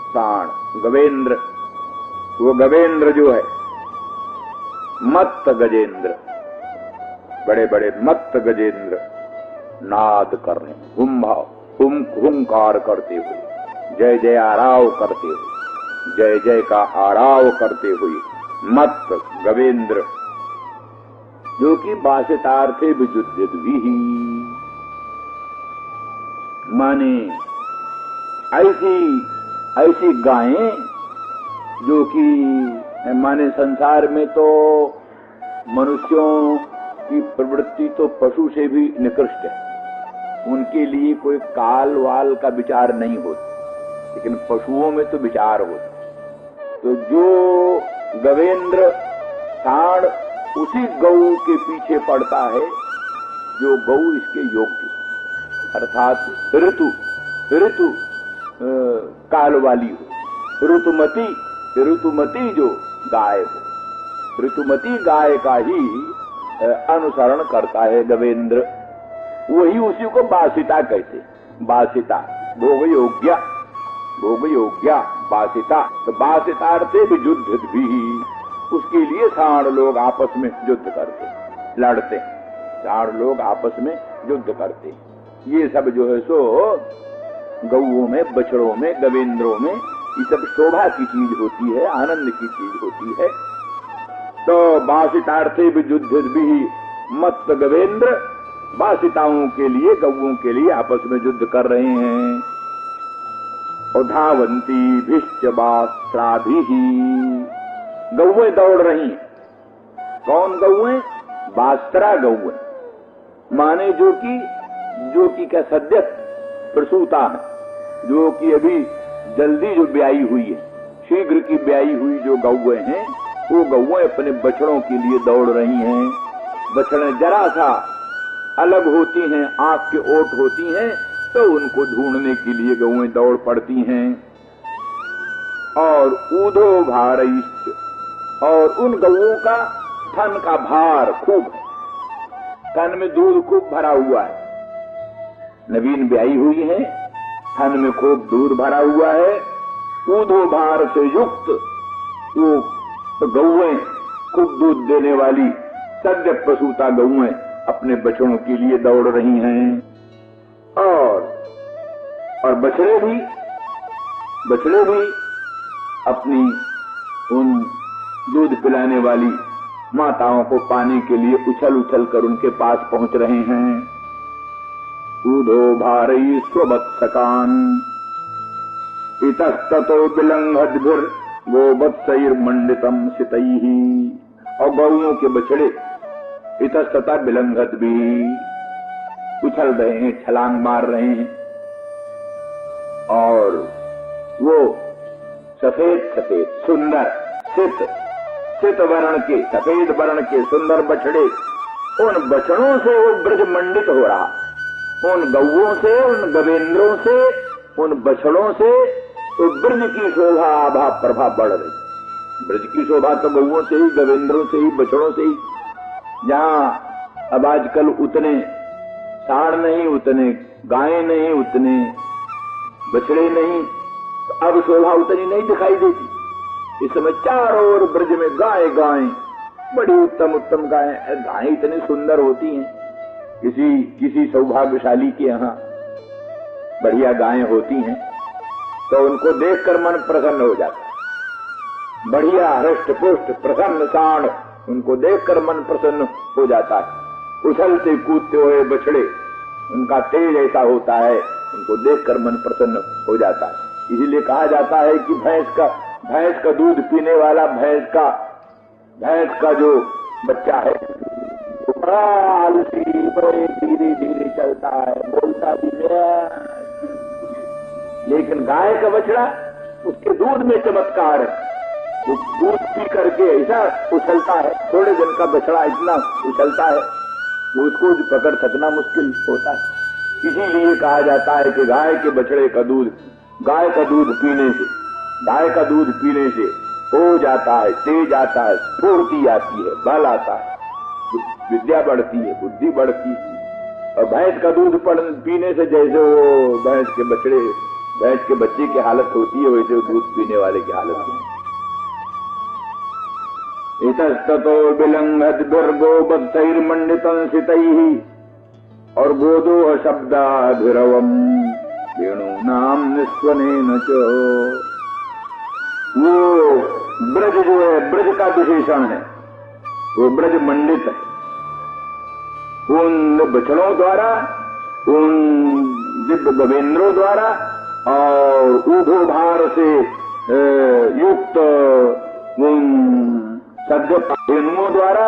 साण, गवेंद्र, वो गवेंद्र जो है मत्त गजेंद्र, बड़े बड़े मत्त गजेंद्र नाद कर रहे हैं, हुंकार करते हुए, जय जय आराव करते हुए, जय जय का आराव करते हुए मत्त गवेंद्र, जो कि बासितार्थे विजुध्यद्भिः, माने ऐसी गायें जो कि माने संसार में तो मनुष्यों की प्रवृत्ति तो पशु से भी निकृष्ट है, उनके लिए कोई काल वाल का विचार नहीं होता, लेकिन पशुओं में तो विचार होता। तो जो गवेंद्र साण उसी गऊ के पीछे पड़ता है जो गऊ इसके योग्य, अर्थात ऋतु काल वाली हो, ऋतुमती जो गाय हो, ऋतुमती गाय का ही अनुसरण करता है गवेंद्र, वही उसी को बासिता कहते। बासिता भोग योग्या बासिता, तो बासितार्थे विजुध्यद्भिः, उसके लिए साण लोग आपस में युद्ध करते, लड़ते, साण लोग आपस में युद्ध करते। ये सब जो है सो गौओं में, बछड़ों में, गवेंद्रों में, ये सब शोभा की चीज होती है, आनंद की चीज होती है। तो बासितार्थे विजुध्यद्भिः मत्त गवेंद्र बासिताओं के लिए, गौओं के लिए आपस में युद्ध कर रहे हैं। और धावंती भिश्च बास्त्राभिः, गौएं दौड़ रही हैं। कौन गौएं? बास्त्रा गौएं, माने जो कि क्या सद्य प्रसूता है, जो कि अभी जल्दी जो ब्याई हुई है, शीघ्र की ब्याई हुई जो गौएं हैं, वो गौएं अपने बछड़ों के लिए दौड़ रही हैं। बछड़ें जरा सा अलग होती हैं, आंख के ओट होती हैं, तो उनको ढूंढने के लिए गौएं दौड़ पड़ती हैं। और ऊधो भारैश्च, और उन गौओं का थन का भार खूब है, थन में दूध खूब भरा हुआ है, नवीन ब्याई हुई है, थन में खूब दूध भरा हुआ है। ऊधो भार से युक्त वो गौएं, खूब दूध देने वाली सद्य प्रसूता गौएं अपने बछड़ों के लिए दौड़ रही हैं। और बछड़े भी अपनी उन दूध पिलाने वाली माताओं को पाने के लिए उछल उछल कर उनके पास पहुंच रहे हैं। ऊधो भारई स्ववत्सकान् इतस्ततो विलंघद्भिर् गोवत्सैर्मंडितम सितैः, और गौओं के बछड़े इतस्तता विलंघद्भिः उछल रहे हैं, छलांग मार रहे हैं। और वो सफेद सुंदर सित वर्ण के, सफेद वर्ण के सुंदर बछड़े, उन बछड़ों से वो ब्रज मंडित हो रहा, उन गौओं से, उन गवेंद्रों से, उन बछड़ों से तो ब्रज की शोभा आभा प्रभा बढ़ रही। ब्रज की शोभा तो गौओं से ही, गवेंद्रों से ही, बछड़ों से ही। जहां अब आजकल उतने साढ़ नहीं, उतने गायें नहीं, उतने बछड़े नहीं, तो अब शोभा उतनी नहीं दिखाई देती। इस समय चारों ओर ब्रज में गाय गाय, बड़ी उत्तम उत्तम गाय। गाय इतनी सुंदर होती हैं, किसी सौभाग्यशाली के यहाँ बढ़िया गायें होती हैं तो उनको देखकर मन प्रसन्न हो जाता है। बढ़िया हृष्ट पुष्ट प्रसन्न साण, उनको देखकर मन प्रसन्न हो जाता है। उछलते कूदते हुए बछड़े, उनका तेज ऐसा होता है, उनको देखकर मन प्रसन्न हो जाता है। इसीलिए कहा जाता है कि भैंस का दूध पीने वाला भैंस का जो बच्चा है वो बड़ा आलसी, बड़े धीरे धीरे चलता है, बोलता भी नहीं। लेकिन गाय का बछड़ा, उसके दूध में चमत्कार है। वो दूध पी करके ऐसा उछलता है, थोड़े दिन का बछड़ा इतना उछलता है उसको पकड़ सकना मुश्किल होता है। इसीलिए कहा जाता है कि गाय के बछड़े का दूध, गाय का दूध पीने से हो जाता है, तेज आता है, स्फूर्ति आती है, बल आता है, विद्या बढ़ती है, बुद्धि बढ़ती है। और भैंस का दूध पीने से जैसे वो भैंस के बच्चे की हालत होती है, वैसे दूध पीने वाले की हालत होती है। इतस्ततो विलंघत बिर्गो बद्धैर्मंडितं सितैः और गोदोह शब्दाभिरवम् वेणूनां निस्वनेन च। वो ब्रज जो है, ब्रज का विशेषण है, वो ब्रज मंडित है उन बछड़ों द्वारा, उन दिव्य गवेंद्रों द्वारा और ऊर्ध्वभार से युक्त उन सद्य धेनुओं द्वारा।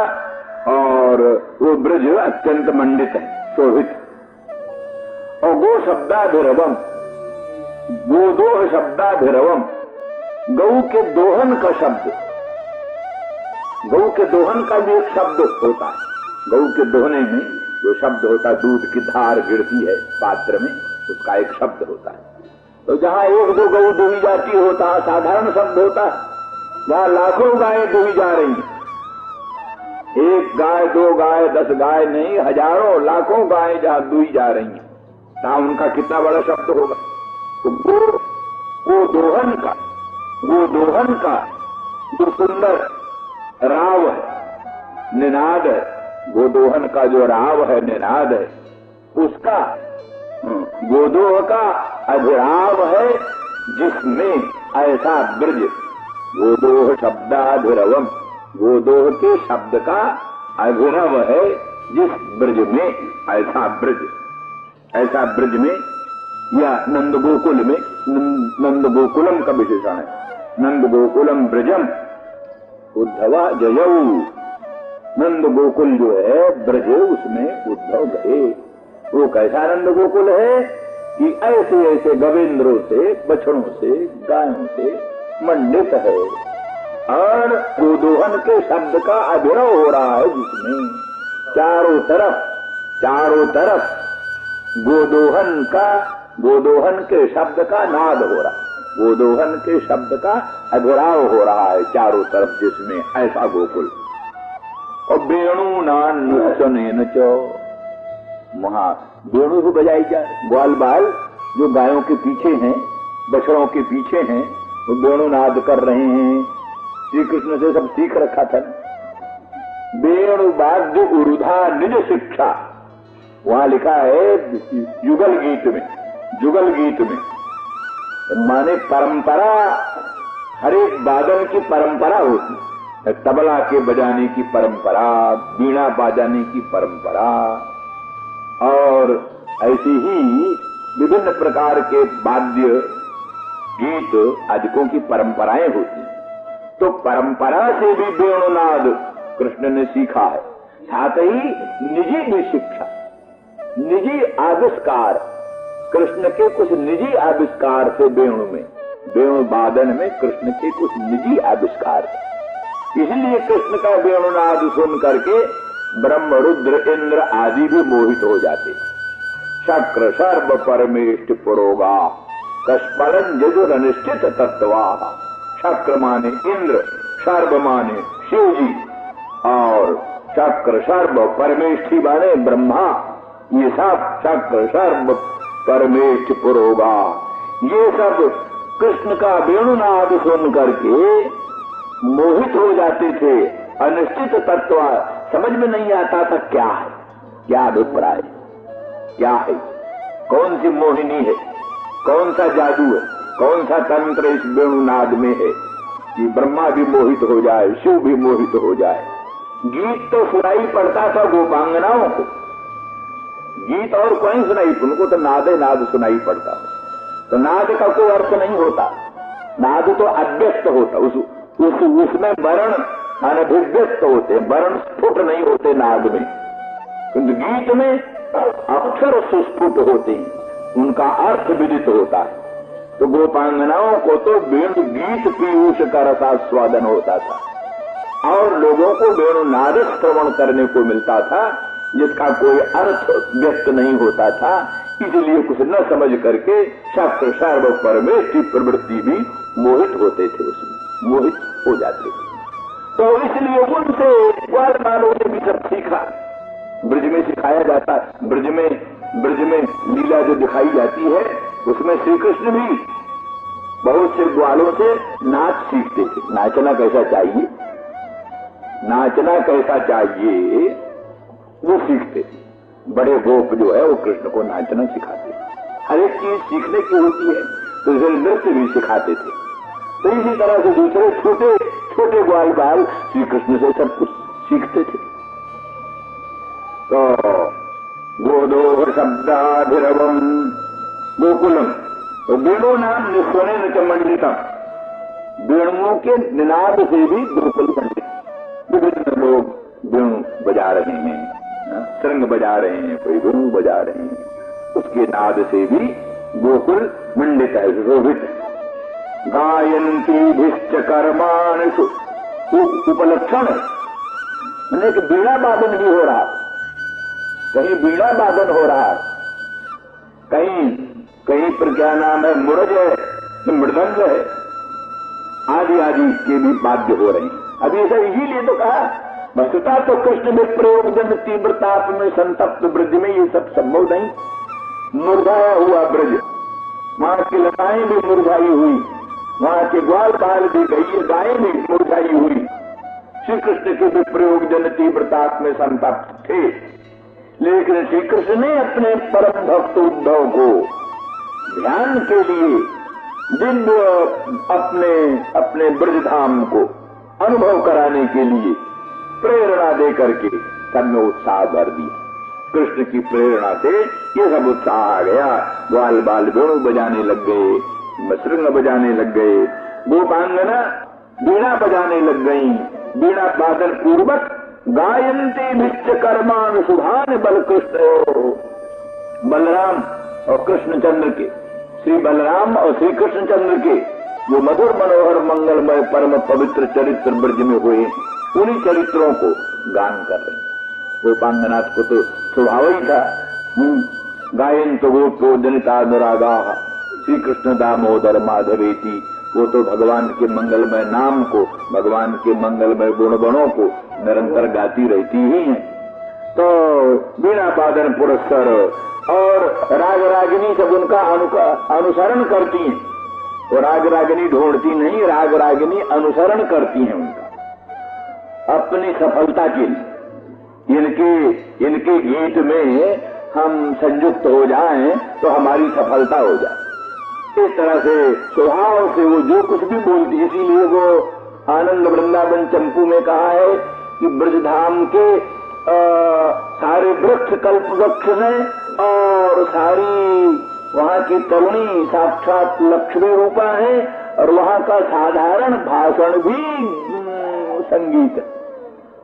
और वो ब्रज अत्यंत मंडित है, शोभित। और गो शब्दाभिरवम, गोदोह शब्दाभिरवम, गऊ के दोहन का शब्द, गऊ के दोहन का भी एक शब्द होता है। गऊ के दोहने में जो शब्द होता है, दूध की धार गिरती है पात्र में, उसका एक शब्द होता है। तो जहां एक दो गऊ दुही जाती होता है साधारण शब्द होता है, जहां लाखों गायें दुही जा रही हैं, एक गाय, दो गाय, 10 गाय नहीं, हजारों लाखों गायें जहां दुही जा रही हैं, तहां उनका कितना बड़ा शब्द होगा। तो वो दोहन का जो सुंदर राव है, निनाद है, गोदोहन का जो राव है, निनाद है, उसका गोदोह का अधिराव है जिसमें ऐसा ब्रज, गोदोह शब्दाधिरवम, गोदोह के शब्द का अभिनव है जिस ब्रज में ऐसा ब्रज में, या नंद गोकुल में, नंद गोकुलम का विशेषण है, नंद गोकुलम ब्रजम उद्धवा जयऊ। नंद गोकुल जो है ब्रज, उसमें उद्धव गए। वो कैसा नंद गोकुल है कि ऐसे ऐसे गवेंद्रों से, बछड़ों से, गायों से मंडित है और गोदोहन के शब्द का अभिनव हो रहा है, जिसमें चारों तरफ गोदोहन के शब्द का नाद हो रहा, गोदोहन के शब्द का अभिराव हो रहा है चारों तरफ, जिसमें ऐसा गोकुल। और वेणु नान चो, वहां वेणु भी बजाई जाए। ग्वाल बाल जो गायों के पीछे हैं, बछड़ों के पीछे हैं, वो वेणु नाद कर रहे हैं। श्री कृष्ण से सब सीख रखा था। वेणु वाद्य उरुधा निज शिक्षा, वहां लिखा है युगल गीत में माने परंपरा, हर एक वादन की परंपरा होती है। तबला के बजाने की परंपरा, वीणा बजाने की परंपरा, और ऐसी ही विभिन्न प्रकार के वाद्य गीत आदिकों की परंपराएं होती हैं। तो परंपरा से भी वेणुनाद कृष्ण ने सीखा है। साथ ही निजी भी शिक्षा, निजी आविष्कार, कृष्ण के कुछ निजी आविष्कार थे वेणु वादन में कृष्ण के कुछ निजी आविष्कार थे। इसलिए कृष्ण का वेणुनाद सुन करके ब्रह्म, रुद्र, इंद्र आदि भी मोहित हो जाते। शक्र सर्व परमेष्ठ पुरोगा कष्पलन यजुर अनिष्ठित तत्वा। शक्र माने इंद्र, सर्व माने शिव जी, और शक्र सर्व परमेष्ठी माने ब्रह्मा। ये सब शक्र सर्व परमेष्ठ पुरोगा, ये सब कृष्ण का वेणुनाद सुन करके मोहित हो जाते थे। अनिश्चित तत्व समझ में नहीं आता था क्या है, क्या अभिप्राय, क्या है, कौन सी मोहिनी है, कौन सा जादू है, कौन सा तंत्र इस वेणुनाद में है कि ब्रह्मा भी मोहित हो जाए, शिव भी मोहित हो जाए। गीत तो सुनाई पड़ता था गोपांगनाओं को, गीत और कोई सुनाई, उनको तो नादे नाद सुनाई पड़ता। तो नाद का कोई अर्थ नहीं होता, नाद तो अव्यक्त होता, उसमें वर्ण अनभिव्यक्त होते, वर्ण स्फुट नहीं होते नाद में, किंतु गीत में अक्षर सुस्फुट होते हैं, उनका अर्थ विदित होता है। तो गोपांगनाओं को तो वेणु गीत पीयूष का रसास्वादन होता था और लोगों को वेणुनाद श्रवण करने को मिलता था जिसका कोई अर्थ व्यक्त नहीं होता था। इसलिए कुछ न समझ करके शास्त्र सर्व परमेश की प्रवृत्ति भी मोहित होते थे, उसमें मोहित हो जाते थे। तो इसलिए उनसे ग्वाल बालों ने भी सब सीखा, ब्रज में सिखाया जाता है। ब्रज में लीला जो दिखाई जाती है उसमें श्री कृष्ण भी बहुत से ग्वालों से नाच सीखते थे। नाचना कैसा चाहिए, नाचना कैसा चाहिए वो सीखते थे। बड़े गोप जो है वो कृष्ण को नाचना सिखाते थे। हर एक चीज सीखने की होती है, तो इसे नृत्य भी सिखाते थे। तो इसी तरह से दूसरे छोटे छोटे ग्वाल बाल श्री कृष्ण से सब कुछ सीखते थे। तो गोदोह शब्दाभिरवम गोकुलम, तो वेणु नाम निस्वने न मंडितम, वेणुओं के निनाद से भी गोकुल मंडित। विभिन्न लोग वेणु बजा रहे हैं, श्रृंग बजा रहे हैं, कोई वेणु बजा रहे हैं, उसके नाद से भी गोकुल मंडित है, शोभित है। गायन्ती भिश्च कर्माणि उपलक्षण है, मैंने कि बीड़ा वादन भी हो रहा, कहीं बीड़ा वादन हो रहा, कहीं पर क्या नाम है, मुरज है, मृदंग है, आदि आदि के भी वाद्य हो रहे हैं। अभी ऐसा इसीलिए तो कहा वस्तुता तो कृष्ण में प्रयोग जन तीव्रताप में संतप्त ब्रज में ये सब संभव नहीं। मुरझाया हुआ ब्रज, वहां की लताएं भी मुरझाई हुई, वहां के ग्वाल बाल भी गई, गायें भी मुरझाई हुई। श्री कृष्ण के भी प्रयोग जन तीव्रताप में संतप्त थे, लेकिन श्री कृष्ण ने अपने परम भक्त उद्धव को ध्यान के लिए दिव्य अपने ब्रजधाम को अनुभव कराने के लिए प्रेरणा दे करके सब में उत्साह भर दिया। कृष्ण की प्रेरणा से ये सब उत्साह आ गया। ग्वाल बाल वेणु बजाने लग गए, मृदंग बजाने लग गए, गोपांगना बीणा बजाने लग गई, बीणा वादन पूर्वक गायन्ते भिश्च कर्माणि शुभानि बल कृष्ण, बलराम और कृष्णचंद्र के, श्री बलराम और श्री कृष्णचंद्र के जो मधुर मनोहर मंगलमय परम पवित्र चरित्र ब्रज में हुए, उन्हीं चरित्रों को गान कर रहे हैं। गोपांगनाथ को तो स्वभाव ही था, गायन तो गोपो जनिता अनुरागा श्री कृष्ण दामोदर माधवेति, वो तो भगवान के मंगलमय नाम को, भगवान के मंगलमय गुणगणों को निरंतर गाती रहती ही है। तो बीणा वादन पुरस्कार और राग रागिनी सब उनका अनुसरण करती हैं। वो राग रागिनी ढूंढती नहीं, राग रागिनी अनुसरण करती हैं उनका अपनी सफलता के लिए। इनके गीत में हम संयुक्त हो जाएं तो हमारी सफलता हो जाए। इस तरह से स्वभाव से वो जो कुछ भी बोलती, इसीलिए वो आनंद वृंदावन चंपू में कहा है कि ब्रजधाम के सारे वृक्ष कल्प वृक्ष हैं और सारी वहाँ की तरुणी साक्षात लक्ष्मी रूपा है, और वहाँ का साधारण भाषण भी संगीत है,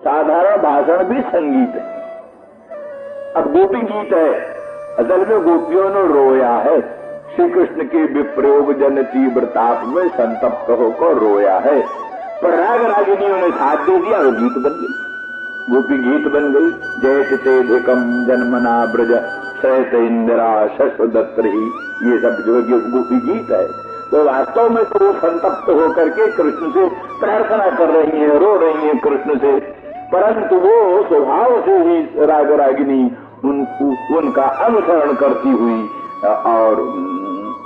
साधारण भाषण भी संगीत है। अब गोपी गीत है, असल में गोपियों ने रोया है, श्री कृष्ण के विप्रयोग जन तीव्रताप में संतप्त होकर रोया है, पर राग रागिनियों ने साथ दे दिया, वो गीत बन गई, गोपी गीत बन गई। जयते धिकम जन्मना ब्रज श्रेत इंदिरा शश्वदत्री, ये सब जो है गोपी गीत है। तो वास्तव में तो वो संतप्त होकर के कृष्ण से प्रार्थना कर रही है, रो रही है कृष्ण से, परंतु वो स्वभाव से ही राग रागिनी उनका अनुसरण करती हुई और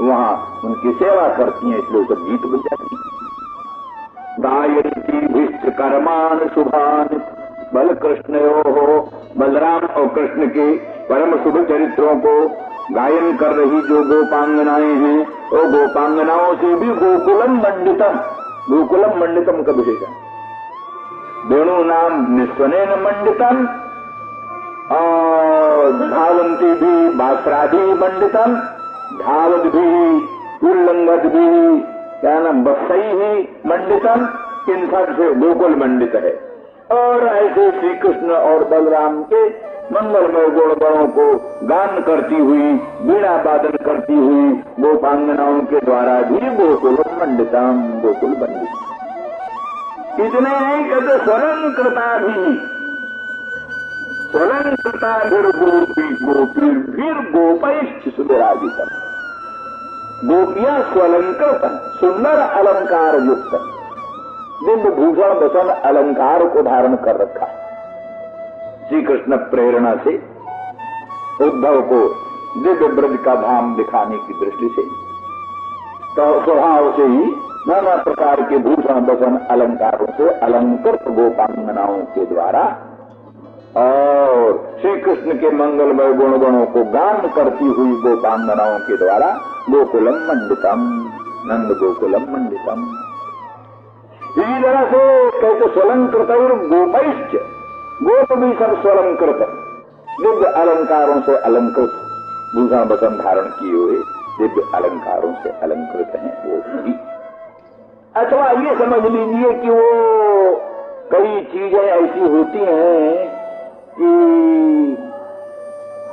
वहाँ उनकी सेवा करती हैं, इसलिए सब गीत बन जाती है। गायन्ति कर्मान् शुभान्। बल कृष्णयोः, बलराम और कृष्ण के परम शुभ चरित्रों को गायन कर रही जो गोपांगनाएं हैं, वो गोपांगनाओं से भी गोकुलम मंडितम, गोकुलम मंडितम का विशेषण। वेणु नाम निस्वनेन मंडितम, और धावंती भी बासराधि मंडितम, धावत भी उल्लंघत भी क्या नाम बसई ही मंडितम, इन सब से गोकुल मंडित है। और ऐसे श्री कृष्ण और बलराम के मंगलमय गुण गणों को गान करती हुई, वीणा वादन करती हुई गोपांगनाओं के द्वारा भी गोकुल मंडितम, गोकुल मंडित। इतने नहीं कहते स्वलंकृता भी, स्वलंकृता गोपीर गोपैश्च सुविराजितम। गोपियां स्वलंकृत, सुंदर अलंकार युक्त, दिव्य भूषण वसन अलंकार को धारण कर रखा। श्री कृष्ण प्रेरणा से उद्धव को दिव्य ब्रज का धाम दिखाने की दृष्टि से तो स्वभाव से ही नाना प्रकार के भूषण वसन अलंकारों से अलंकृत गोपांगनाओं के द्वारा और श्री कृष्ण के मंगलमय गुण गणों को गान करती हुई गोपांगनाओं के द्वारा गोकुलम मंडितम, नंद गोकुलम मंडितम। इसी तरह से कहते स्वलंकृत और गोपैश्च, गोप भी सब स्वलंकृत, दिव्य अलंकारों से अलंकृत, भूषण वसन धारण किए हुए दिव्य अलंकारों से अलंकृत हैं वो भी। अथवा ये समझ लीजिए कि वो कई चीजें ऐसी होती हैं कि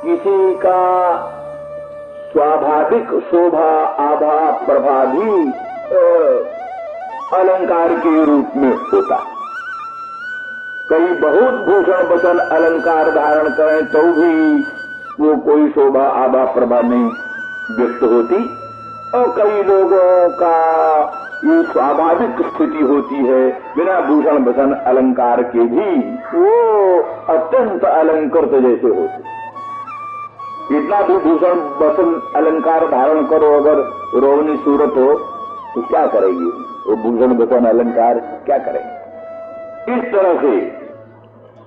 किसी का स्वाभाविक शोभा आभा प्रभा भी अलंकार के रूप में होता। कई बहुत भूषण वसन अलंकार धारण करें तो भी वो कोई शोभा आभा प्रभा नहीं व्यक्त होती, और कई लोगों का ये स्वाभाविक स्थिति होती है बिना भूषण वसन अलंकार के भी वो अत्यंत अलंकृत जैसे होते। इतना भी भूषण वसन अलंकार धारण करो, अगर रोहिणी सूरत हो तो क्या करेगी वो भूषण वसन अलंकार, क्या करेगी? इस तरह से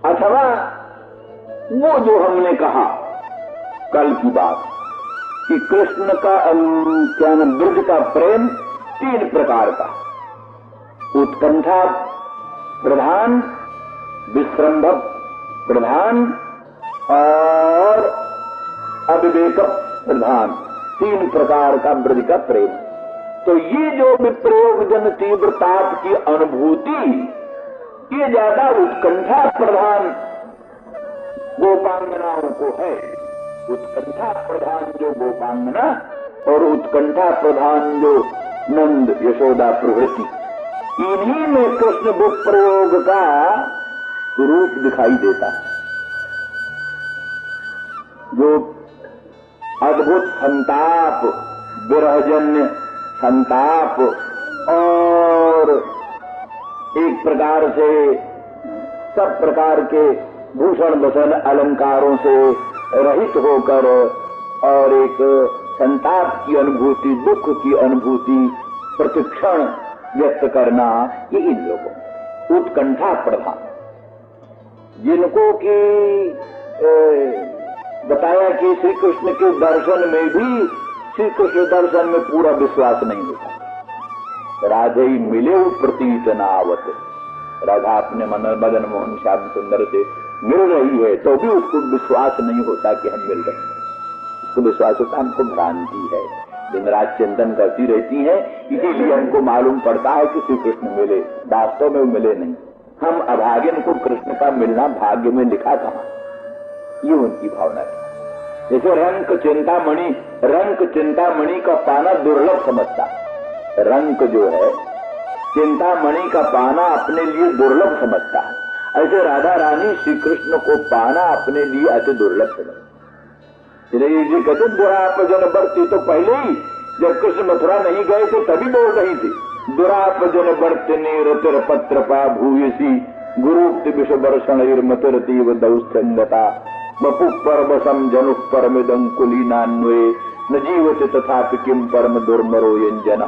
अथवा वो जो हमने कहा कल की बात कि कृष्ण का क्या नाम ब्रज का प्रेम तीन प्रकार का, उत्कंठा प्रधान, विश्रंभ प्रधान और अविवेक प्रधान, तीन प्रकार का ब्रज का प्रेम। तो ये जो विप्रयोग जन तीव्र ताप की अनुभूति, ये ज्यादा उत्कंठा प्रधान गोपांगनाओं को है। उत्कंठा प्रधान जो गोपांगना और उत्कंठा प्रधान जो नंद यशोदा प्रभृति, इन्हीं में कृष्ण विप्रयोग का रूप दिखाई देता है। जो अद्भुत संताप, विरहजन्य संताप और एक प्रकार से सब प्रकार के भूषण वसन अलंकारों से रहित होकर और एक संताप की अनुभूति, दुख की अनुभूति प्रतिक्षण व्यक्त करना, ये इन लोगों उत्कंठा प्रधान, जिनको कि बताया कि श्री कृष्ण के दर्शन में भी, श्री कृष्ण दर्शन में पूरा विश्वास नहीं होता। राधे मिले प्रतीत नावत, राधा अपने मदन मोहन श्याम सुंदर से मिल रही है तो भी उसको विश्वास नहीं होता कि हम मिल रहे हैं। उसको विश्वास होता हमको भ्रांति है, दिन रात चिंतन करती रहती है, इसीलिए हमको मालूम पड़ता है कि श्री कृष्ण मिले, वास्तव में मिले नहीं। हम अभागिन को कृष्ण का मिलना भाग्य में लिखा था, ये उनकी भावना थी। जैसे रंक चिंतामणि का पाना दुर्लभ समझता, रंक जो है चिंतामणि का पाना अपने लिए दुर्लभ समझता है, ऐसे राधा रानी श्री कृष्ण को पाना अपने लिए अति दुर्लभ समझता। जी कहते दुराप जन बरती, तो पहले ही जब कृष्ण मथुरा नहीं गए थे तभी बोल रही थी, दुराप जन बर्तने रतिर पत्र पा भूयसी गुरुप्ति विश्व वर्षण मतिरतीव दौस्तंगता बपु परबसम जनु परमिदंकुलीनान्वे न जीवते तथापि किम परम दुर्मरो यंजना।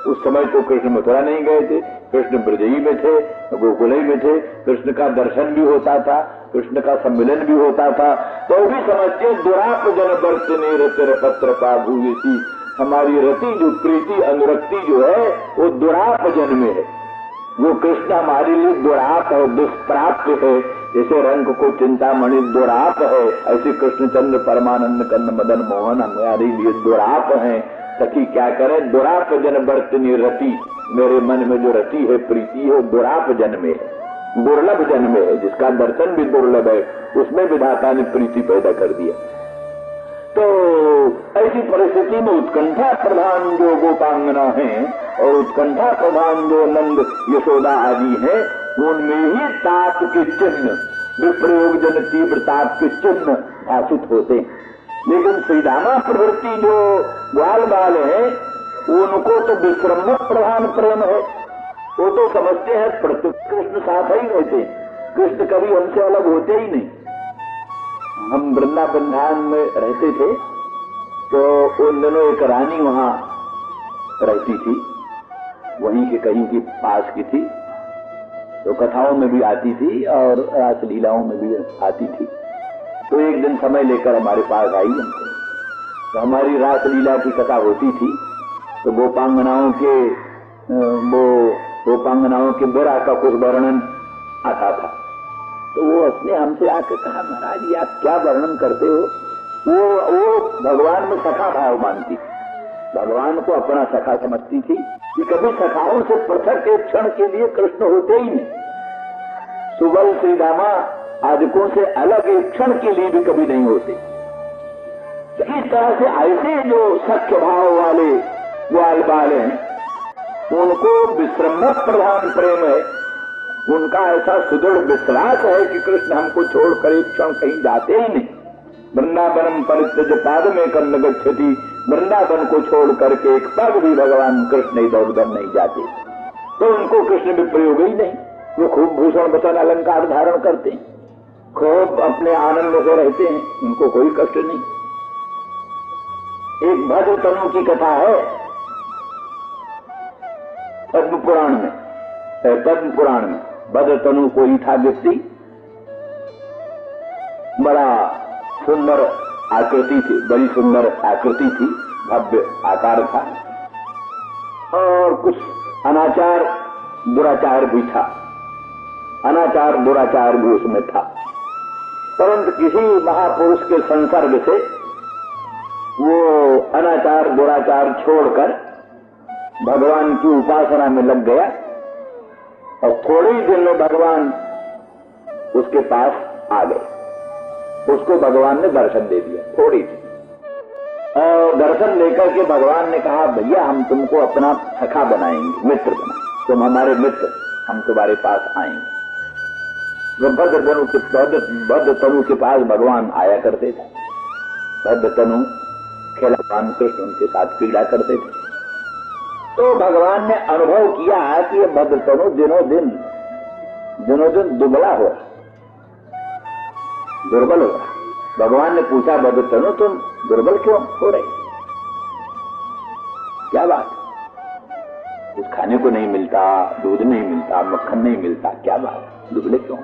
उस समय तो कृष्ण मथुरा नहीं गए थे, कृष्ण ब्रजई में थे, गोकुलई में थे, कृष्ण का दर्शन भी होता था, कृष्ण का सम्मिलन भी होता था, तो भी समझते दुराप जन बर्तने रतिर पत्र पा भूयसी, हमारी रति जो प्रीति अनुरक्ति जो है वो दुराप जन में है। वो कृष्ण हमारे लिए दुराप है, दुष्प्राप्य है। जैसे रंग को चिंतामणि दुराप है, ऐसे कृष्णचंद्र परमानंद कंद मदन मोहन हमारे लिए दुराप है। सखी क्या करें, दुराप जन बर्तनी रति, मेरे मन में जो रति है प्रीति है दुराप जन में है, दुर्लभ जन में है, जिसका दर्शन भी दुर्लभ है, उसमें विधाता ने प्रीति पैदा कर दिया। तो ऐसी परिस्थिति में उत्कंठा प्रधान जो गोपांगना है और उत्कंठा प्रधान जो नंद यशोदा आदि है, उनमें ही ताप के चिन्ह, विप्रयोग जन तीव्र ताप के चिन्ह भाषित होते हैं। लेकिन श्रीदामा प्रवृत्ति जो ग्वाल बाल है, उनको तो विश्रम्भ प्रधान प्रेम है। वो तो समझते हैं प्रत्येक कृष्ण साथ ही रहते हैं, कृष्ण कभी हमसे अलग होते ही नहीं। हम वृंदावन धाम में रहते थे तो उन दिनों एक रानी वहां रहती थी, वहीं के कहीं की पास की थी, तो कथाओं में भी आती थी और रासलीलाओं में भी आती थी। तो एक दिन समय लेकर हमारे पास आई हमसे, तो हमारी रासलीला की कथा होती थी, तो गोपांगनाओं के बुरा का कुछ वर्णन आता था। तो वो उसने हमसे आकर कहा, महाराज ये आप क्या वर्णन करते हो? वो भगवान में सखा भाव मानती, भगवान को अपना सखा समझती थी कि कभी सखाओं से पृथक एक क्षण के लिए कृष्ण होते ही नहीं। सुबल श्रीदामा आदिकों से अलग एक क्षण के लिए भी कभी नहीं होते। इस तरह से ऐसे जो सख्य भाव वाले ग्वाल बाल हैं, उनको विश्रम्भ प्रधान प्रेम है, उनका ऐसा सुदृढ़ विश्वास है कि कृष्ण हमको छोड़कर एक क्षण कहीं जाते ही नहीं। वृंदावनम परित्यज पाद में कर्ण गच्छति, वृंदावन को छोड़ करके एक पग भी भगवान कृष्ण इधर उधर नहीं जाते। तो उनको कृष्ण भी प्रयोग ही नहीं, वो खूब भूषण वसन अलंकार धारण करते हैं, खूब अपने आनंद से रहते हैं, उनको कोई कष्ट नहीं। एक भद्र तनु की कथा है पद्म पुराण में। भद्र तनु कोई था व्यक्ति, बड़ा सुंदर आकृति थी, बड़ी सुंदर आकृति थी, भव्य आकार था, और कुछ अनाचार दुराचार भी था, अनाचार दुराचार भी उसमें था। परंतु किसी महापुरुष के संसर्ग से वो अनाचार दुराचार छोड़कर भगवान की उपासना में लग गया, और थोड़े ही दिन में भगवान उसके पास आ गए। उसको भगवान ने दर्शन दे दिया थोड़ी सी, और दर्शन लेकर के भगवान ने कहा, भैया हम तुमको अपना सखा बनाएंगे, मित्र बना, तुम हमारे मित्र, हम तुम्हारे पास आएंगे। भद्र तनु के पास भगवान आया करते थे। भद्र तनु खेलवान कृष्ण उनके साथ क्रीड़ा करते थे। तो भगवान ने अनुभव किया कि ये भद्र तनु दिनों दिन दुबला हो रहा, दुर्बल हो रहा। भगवान ने पूछा, भद्र तनु तुम दुर्बल क्यों हो रहे, क्या बात? कुछ खाने को नहीं मिलता, दूध नहीं मिलता, मक्खन नहीं मिलता, क्या बात, दुबले क्यों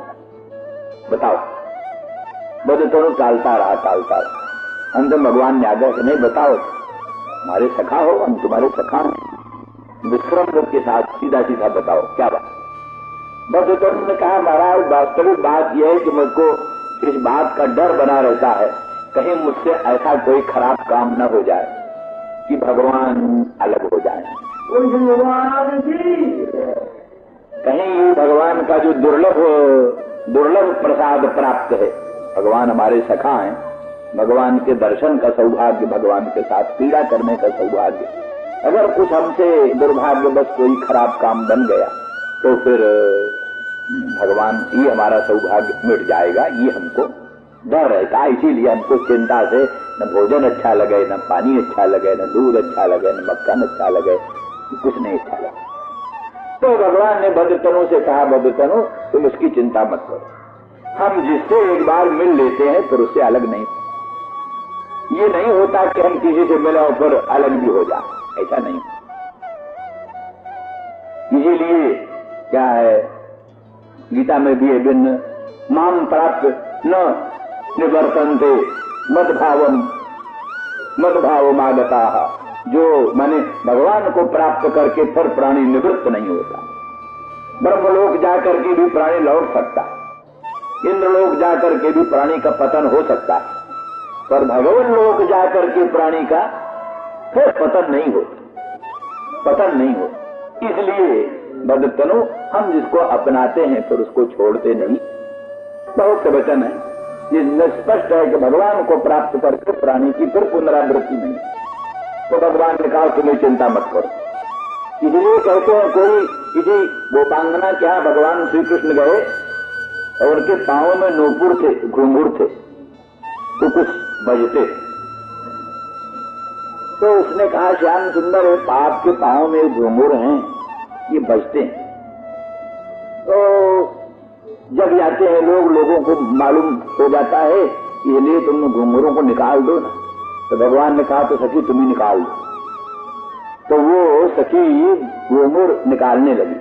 बताओ? भद्र तनु टालता रहा। अंत भगवान ने आज्ञा कि नहीं बताओ, हमारे सखा हो, हम तुम्हारे सखा हैं, विश्रम के साथ सीधा सीधा बताओ क्या बात। भद्र तनु ने कहा, महाराज वास्तविक बात यह है कि मुझको इस बात का डर बना रहता है, कहीं मुझसे ऐसा कोई खराब काम न हो जाए कि भगवान अलग हो जाए, कहीं भगवान का जो दुर्लभ प्रसाद प्राप्त है। भगवान हमारे सखा हैं, भगवान के दर्शन का सौभाग्य, भगवान के साथ पीड़ा करने का सौभाग्य, अगर कुछ हमसे दुर्भाग्यवश कोई खराब काम बन गया तो फिर भगवान ये हमारा सौभाग्य मिट जाएगा, ये हमको डर रहता है। इसीलिए हमको चिंता से न भोजन अच्छा लगे, न पानी अच्छा लगे, न दूध अच्छा लगे, न मक्खन अच्छा लगे, कुछ नहीं अच्छा लगे। तो भगवान ने भद्र तनु से कहा, भद्र तनु तुम इसकी चिंता मत करो, हम जिससे एक बार मिल लेते हैं फिर उससे अलग नहीं, ये नहीं होता कि हम किसी से मिले और फिर अलग भी हो जाए, ऐसा नहीं। इसीलिए क्या है, गीता में भी है भिन्न, माम प्राप्त न निवर्तन्ते मद्भावम आगता, जो माने भगवान को प्राप्त करके फिर प्राणी निवृत्त नहीं होता। ब्रह्मलोक जाकर के भी प्राणी लौट सकता है, इंद्रलोक जाकर के भी प्राणी का पतन हो सकता है, पर भगवान लोक जाकर के प्राणी का फिर पतन नहीं हो। इसलिए बदतनु, हम जिसको अपनाते हैं फिर उसको छोड़ते नहीं। बहुत से वचन है जिसमें स्पष्ट है कि भगवान को प्राप्त करके प्राणी की फिर पुनरावृत्ति नहीं, तो भगवान ने कहा तुम्हें चिंता मत करो। इसलिए कहते हैं कोई किसी गोपांगना के यहाँ भगवान श्री कृष्ण गए और उनके पांवों में नूपुर थे, घुंघरू थे, तो कुछ बजते, तो उसने कहा श्याम सुंदर है, आपके पांव में घुंघरू हैं, ये बजते हैं। तो जब जाते हैं लोगों को मालूम हो जाता है, इसलिए तुम घुंघरू को निकाल दो ना। तो भगवान ने कहा तो सखी तुम ही निकाल दो। तो वो सखी घुंघरू निकालने लगी।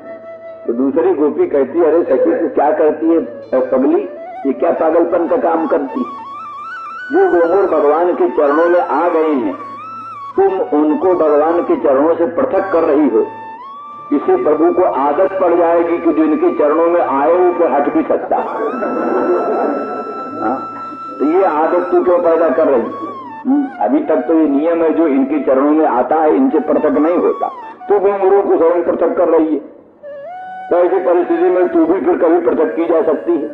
तो दूसरी गोपी कहती अरे सखी तू क्या करती है पगली, ये क्या पागलपन का काम करती, जो घुंघरू भगवान के चरणों में आ गए हैं तुम उनको भगवान के चरणों से पृथक कर रही हो। इसे प्रभु को आदत पड़ जाएगी कि जो इनके चरणों में आए वो फिर हट भी सकता। तो ये आदत तू क्यों पैदा कर रही? अभी तक तो ये नियम है जो इनके चरणों में आता है इनसे पृथक नहीं होता, तो घुंघरू को स्वयं पृथक कर रही है। तो ऐसी परिस्थिति में तू भी फिर कभी पृथक की जा सकती है।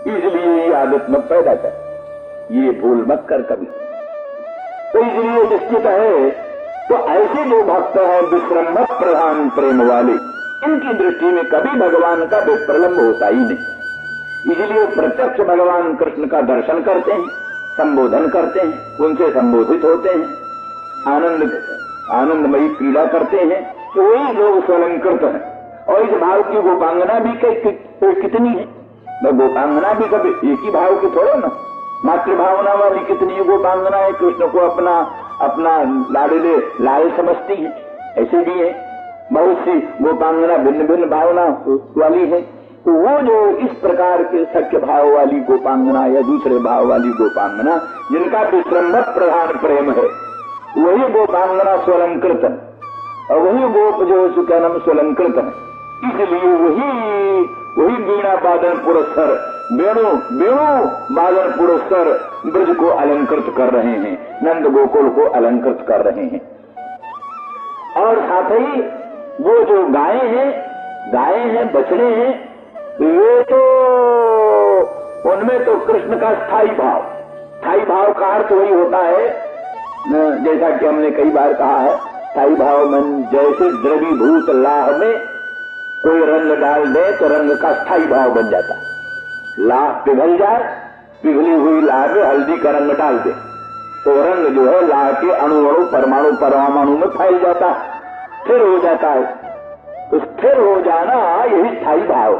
इसलिए ये आदत मत पैदा कर, ये भूल मत कर कभी। तो इसलिए निश्चित है, तो ऐसे जो भक्त हैं विश्रम्भ प्रधान प्रेम वाले, इनकी दृष्टि में कभी भगवान का विप्रलंब होता ही नहीं। इसलिए प्रत्यक्ष भगवान कृष्ण का दर्शन करते हैं, संबोधन करते हैं, उनसे संबोधित होते हैं, आनंदमयी क्रीड़ा करते हैं, तो वही लोग स्वलंकृत हैं। और इस भाव की गोपांगना भी कितनी है, गोपांगना भी कभी एक ही भाव की थोड़ा ना, मातृभावना वाली कितनी गोपांगना है, कृष्ण को अपना लाल समझती है, ऐसे भी है। बहुत सी गोपांगना भिन्न भिन्न भावना वाली है। तो वो जो इस प्रकार के सख्य भाव वाली गोपांगना या दूसरे भाव वाली गोपांगना जिनका विश्रम्भ प्रधान प्रेम है, वही गोपांगना स्वलंकृत है, और वही गोप जो है क्या नाम स्वलंकृत है। इसलिए वही वीणा बादन पुरस्सर, वेणु बादन पुरस्सर ब्रज को अलंकृत कर रहे हैं, नंद गोकुल को अलंकृत कर रहे हैं। और साथ ही वो जो गायें हैं बछड़े हैं, ये तो उनमें तो कृष्ण का स्थायी भाव का अर्थ वही होता है, जैसा कि हमने कई बार कहा है, स्थायी भाव मन जैसे द्रवीभूत लाह में कोई रंग डाल दे तो रंग का स्थायी भाव बन जाता है। लाह पिघल जाए, पिघली हुई लाह में हल्दी का रंग डाल दे तो रंग जो है लाह के अणु परमाणु में फैल जाता है, स्थिर हो जाता है। तो स्थिर हो जाना यही स्थायी भाव।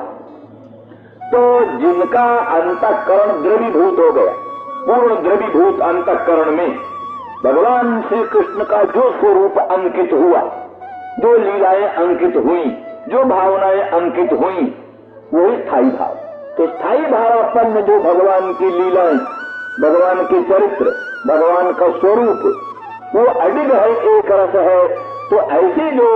तो जिनका अंतःकरण द्रवीभूत हो गया, पूर्ण द्रवीभूत अंतःकरण में भगवान श्री कृष्ण का जो स्वरूप अंकित हुआ, जो लीलाएं अंकित हुई, जो भावनाएं अंकित हुई, वही स्थायी भाव। तो स्थायी भावापन्न जो भगवान की लीलाएं, भगवान के चरित्र, भगवान का स्वरूप, वो अडिग है, एक रस है। तो ऐसे जो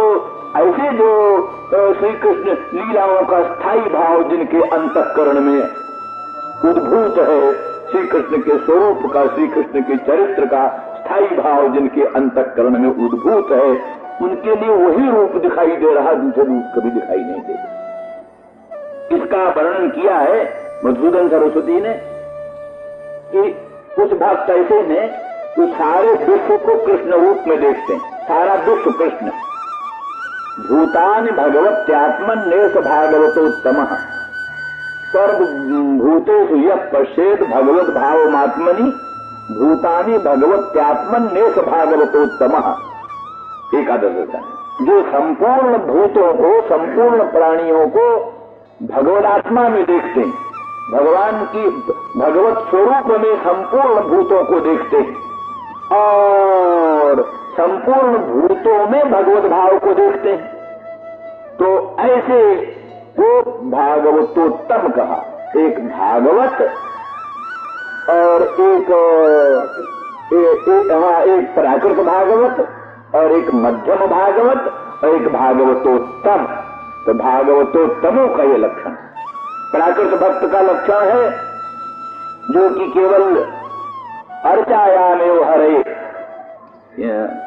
श्री कृष्ण लीलाओं का स्थायी भाव जिनके अंतःकरण में उद्भूत है, श्री कृष्ण के स्वरूप का, श्री कृष्ण के चरित्र का स्थायी भाव जिनके अंतःकरण में उद्भूत है, उनके लिए वही रूप दिखाई दे रहा, दूसरे रूप कभी दिखाई नहीं देता। इसका वर्णन किया है मधुसूदन सरस्वती ने कि कुछ भक्त ऐसे ने तो सारे विश्व को कृष्ण रूप में देखते हैं, सारा विश्व कृष्ण। भूतानि भगवत्यात्मन नेश भागवतोत्तम, सर्वभूतेषु यः पश्येत् भगवत भावमात्मनि भूतानि भगवत्यात्मन नेश भागवतोत्तम। एकादश जो संपूर्ण भूतों को, संपूर्ण प्राणियों को भगवदात्मा में देखते हैं, भगवान की भगवत स्वरूप में संपूर्ण भूतों को देखते हैं, और संपूर्ण भूतों में भगवत भाव को देखते हैं। तो ऐसे वो भागवतोत्तम कहा। एक भागवत और एक प्राकृत भागवत और एक मध्यम भागवत और एक भागवतोत्तम। तो भागवतोत्तमों का ये लक्षण। प्राकृत भक्त का लक्षण है जो कि केवल अर्चायामेव हरे,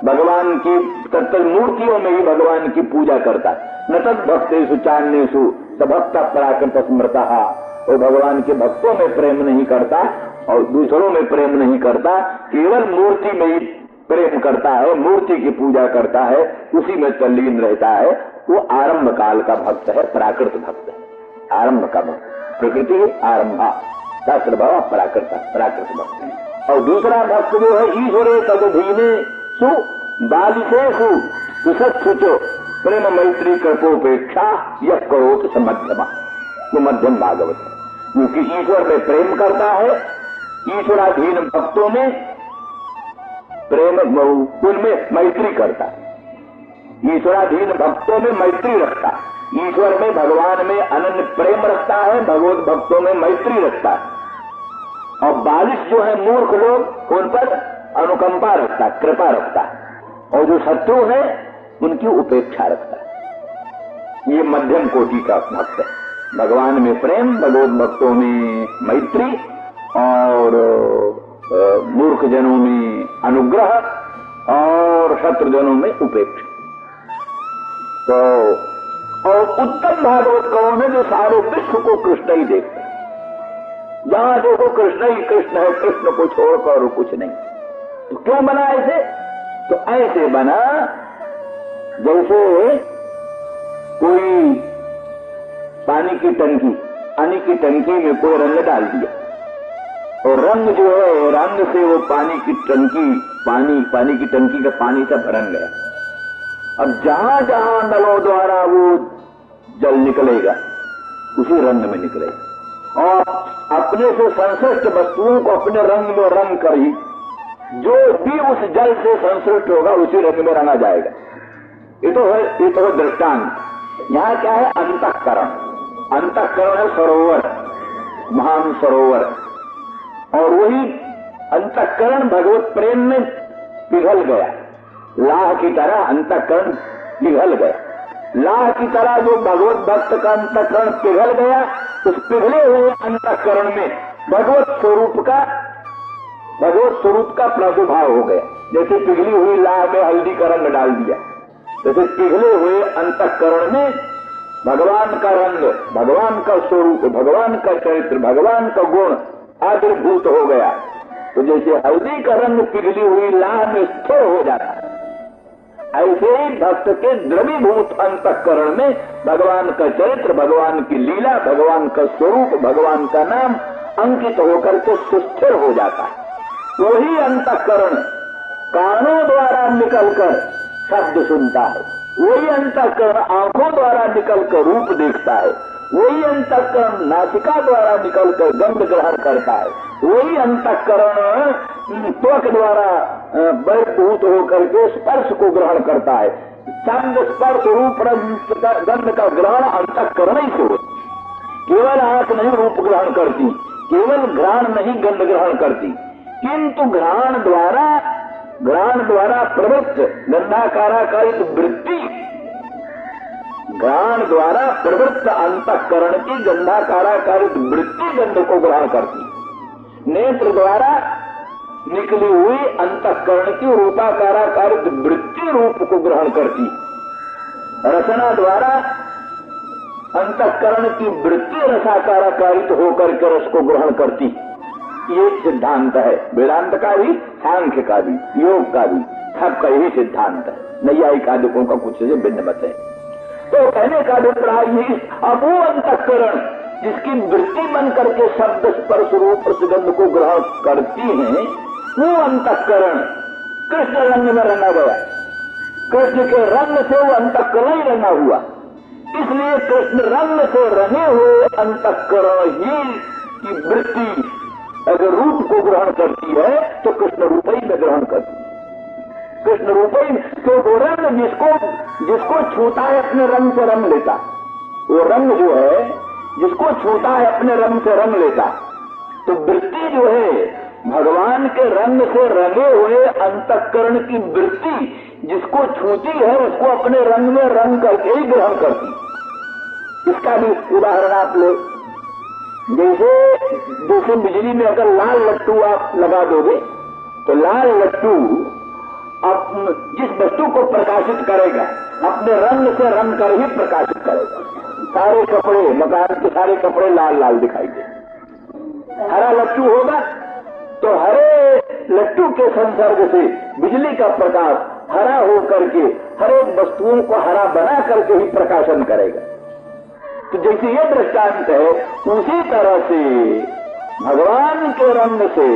भगवान की तत्त मूर्तियों में ही भगवान की पूजा करता है। न तद भक्तेषु चान्येषु भक्त पराकृत स्मृता। वो भगवान के भक्तों में प्रेम नहीं करता और दूसरों में प्रेम नहीं करता, केवल मूर्ति में ही प्रेम करता है, मूर्ति की पूजा करता है, उसी में तल्लीन रहता है। वो आरंभ काल का भक्त है, प्राकृत भक्त है, आरंभ का भक्त। प्रकृति आरंभा शास्त्र भाव प्राकृत भक्त। और दूसरा भक्त जो है ईश्वरे तदधीने सु बालिशेषु सुसत्सुचो प्रेम मैत्री कृपोपेक्षा यह करोत मध्यमा। वो मध्यम भागवत है, क्योंकि ईश्वर में प्रेम करता है, ईश्वराधीन भक्तों में प्रेम, उनमें मैत्री करता है, ईश्वराधीन भक्तों में मैत्री रखता है, ईश्वर में भगवान में अनन्य प्रेम रखता है, भगवत भक्तों में मैत्री रखता है। और बालिश जो है मूर्ख लोग, उन पर अनुकंपा रखता है, कृपा रखता है, और जो शत्रु है उनकी उपेक्षा रखता है। ये मध्यम कोटि का भक्त है, भगवान में प्रेम, भगवत भक्तों में मैत्री और मूर्ख जनों में अनुग्रह और शत्रु जनों में उपेक्षा। तो और उत्तम भागवत कौन है? जो सारे विश्व को कृष्ण ही देखते हैं, जहां देखो कृष्ण ही कृष्ण है, कृष्ण को छोड़कर कुछ नहीं। तो क्यों बना ऐसे? तो ऐसे बना जैसे कोई पानी की टंकी में कोई रंग डाल दिया, और रंग जो है, रंग से वो पानी की टंकी का पानी सब रंग गया। अब जहां जहां नलों द्वारा वो जल निकलेगा उसी रंग में निकलेगा, और अपने से संश्लिष्ट वस्तुओं को अपने रंग में रंग कर ही जो भी उस जल से संश्लिष्ट होगा उसी रंग में रंगा जाएगा। ये तो है दृष्टांत। यहाँ क्या है? अंतःकरण। अंतःकरण है सरोवर, महान सरोवर, और वही अंतःकरण भगवत प्रेम में पिघल गया। लाह की तरह अंतःकरण पिघल गया। लाह की तरह जो भगवत भक्त का अंतःकरण पिघल गया, उस पिघले हुए अंतःकरण में भगवत स्वरूप का प्रादुर्भाव हो गया। जैसे पिघली हुई लाह में हल्दी का रंग डाल दिया, जैसे पिघले हुए अंतःकरण में भगवान का रंग, भगवान का स्वरूप, भगवान का चरित्र, भगवान का गुण आविर्भूत हो गया। तो जैसे हल्दी का रंग पिघली हुई लाह में स्थिर हो जाता है, ऐसे ही भक्त के द्रवीभूत अंतःकरण में भगवान का चरित्र, भगवान की लीला, भगवान का स्वरूप, भगवान का नाम अंकित होकर के सुस्थिर हो जाता है। वही अंतःकरण कानों द्वारा निकलकर शब्द सुनता है, वही अंतःकरण आंखों द्वारा निकलकर रूप देखता है, वही अंतःकरण नासिका द्वारा निकलकर गंध ग्रहण करता है, वही अंतःकरण त्वक द्वारा बहिर्भूत होकर के स्पर्श को ग्रहण करता है। शब्द स्पर्श रूप गंध का ग्रहण अंतःकरण ही से होता। केवल आंख नहीं रूप ग्रहण करती, केवल घ्राण नहीं गंध ग्रहण करती, किंतु घ्राण द्वारा प्रवृत्त गंधाकाराकारित वृत्ति, घ्राण द्वारा प्रवृत्त अंतःकरण की गंधाकाराकारित वृत्ति गंध को ग्रहण करती। नेत्र द्वारा निकली हुई अंतःकरण की रूपाकाराकारित वृत्ति रूप को ग्रहण करती। रसना द्वारा अंतःकरण की वृत्ति रसाकाराकारित होकर के रस को ग्रहण करती। ये सिद्धांत है वेदांत का भी, सांख्य का भी, योग का भी, सबका यही सिद्धांत है। नैयायिक आदिकों का कुछ से भिन्न मत है। तो कहने का अभिप्राय ये, अब वो अंतःकरण जिसकी वृत्ति बन करके शब्द स्पर्श रूप सुगंध को ग्रहण करती है, वो अंतःकरण कृष्ण रंग में रंगा गया। कृष्ण के रंग से वो अंतःकरण ही रंगा हुआ। इसलिए कृष्ण रंग से रंगे हुए अंतःकरण ही की वृत्ति अगर रूप को ग्रहण करती है तो कृष्ण रूप ही में ग्रहण करती है। कृष्ण रूप ही तो वो रंग जिसको छूता है अपने रंग से रंग लेता। वो रंग जो है जिसको छूता है अपने रंग से रंग लेता। तो वृत्ति जो है भगवान के रंग से रंगे हुए अंतःकरण की वृत्ति जिसको छूती है उसको अपने रंग में रंग करके ही ग्रहण करती। इसका भी उदाहरण आप लोग जैसे बिजली में अगर लाल लट्टू आप लगा दोगे तो लाल लट्टू जिस वस्तु को प्रकाशित करेगा अपने रंग से रंग कर ही प्रकाशित करेगा। सारे कपड़े, मकान के सारे कपड़े लाल लाल दिखाई दे। हरा लट्टू होगा तो हरे लट्टू के संसर्ग से बिजली का प्रकाश हरा होकर के हर एक वस्तुओं को हरा बना करके ही प्रकाशन करेगा। तो जैसे ये दृष्टांत है उसी तरह से भगवान के रंग से,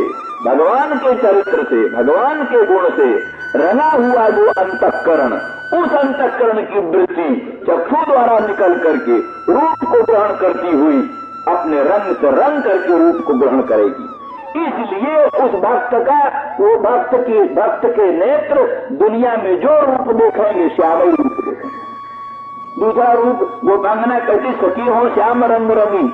भगवान के चरित्र से, भगवान के गुण से रंगा हुआ जो अंतःकरण, उस अंतःकरण की वृत्ति चक्षु द्वारा निकल करके रूप को ग्रहण करती हुई अपने रंग से रंग करके रूप को ग्रहण करेगी। इसलिए उस भक्त का, वो भक्त के नेत्र दुनिया में जो रूप देखेंगे श्यामल रूप देखेंगे। दूसरा रूप गोपांगना कहती सखी हो श्याम रंग रंगी,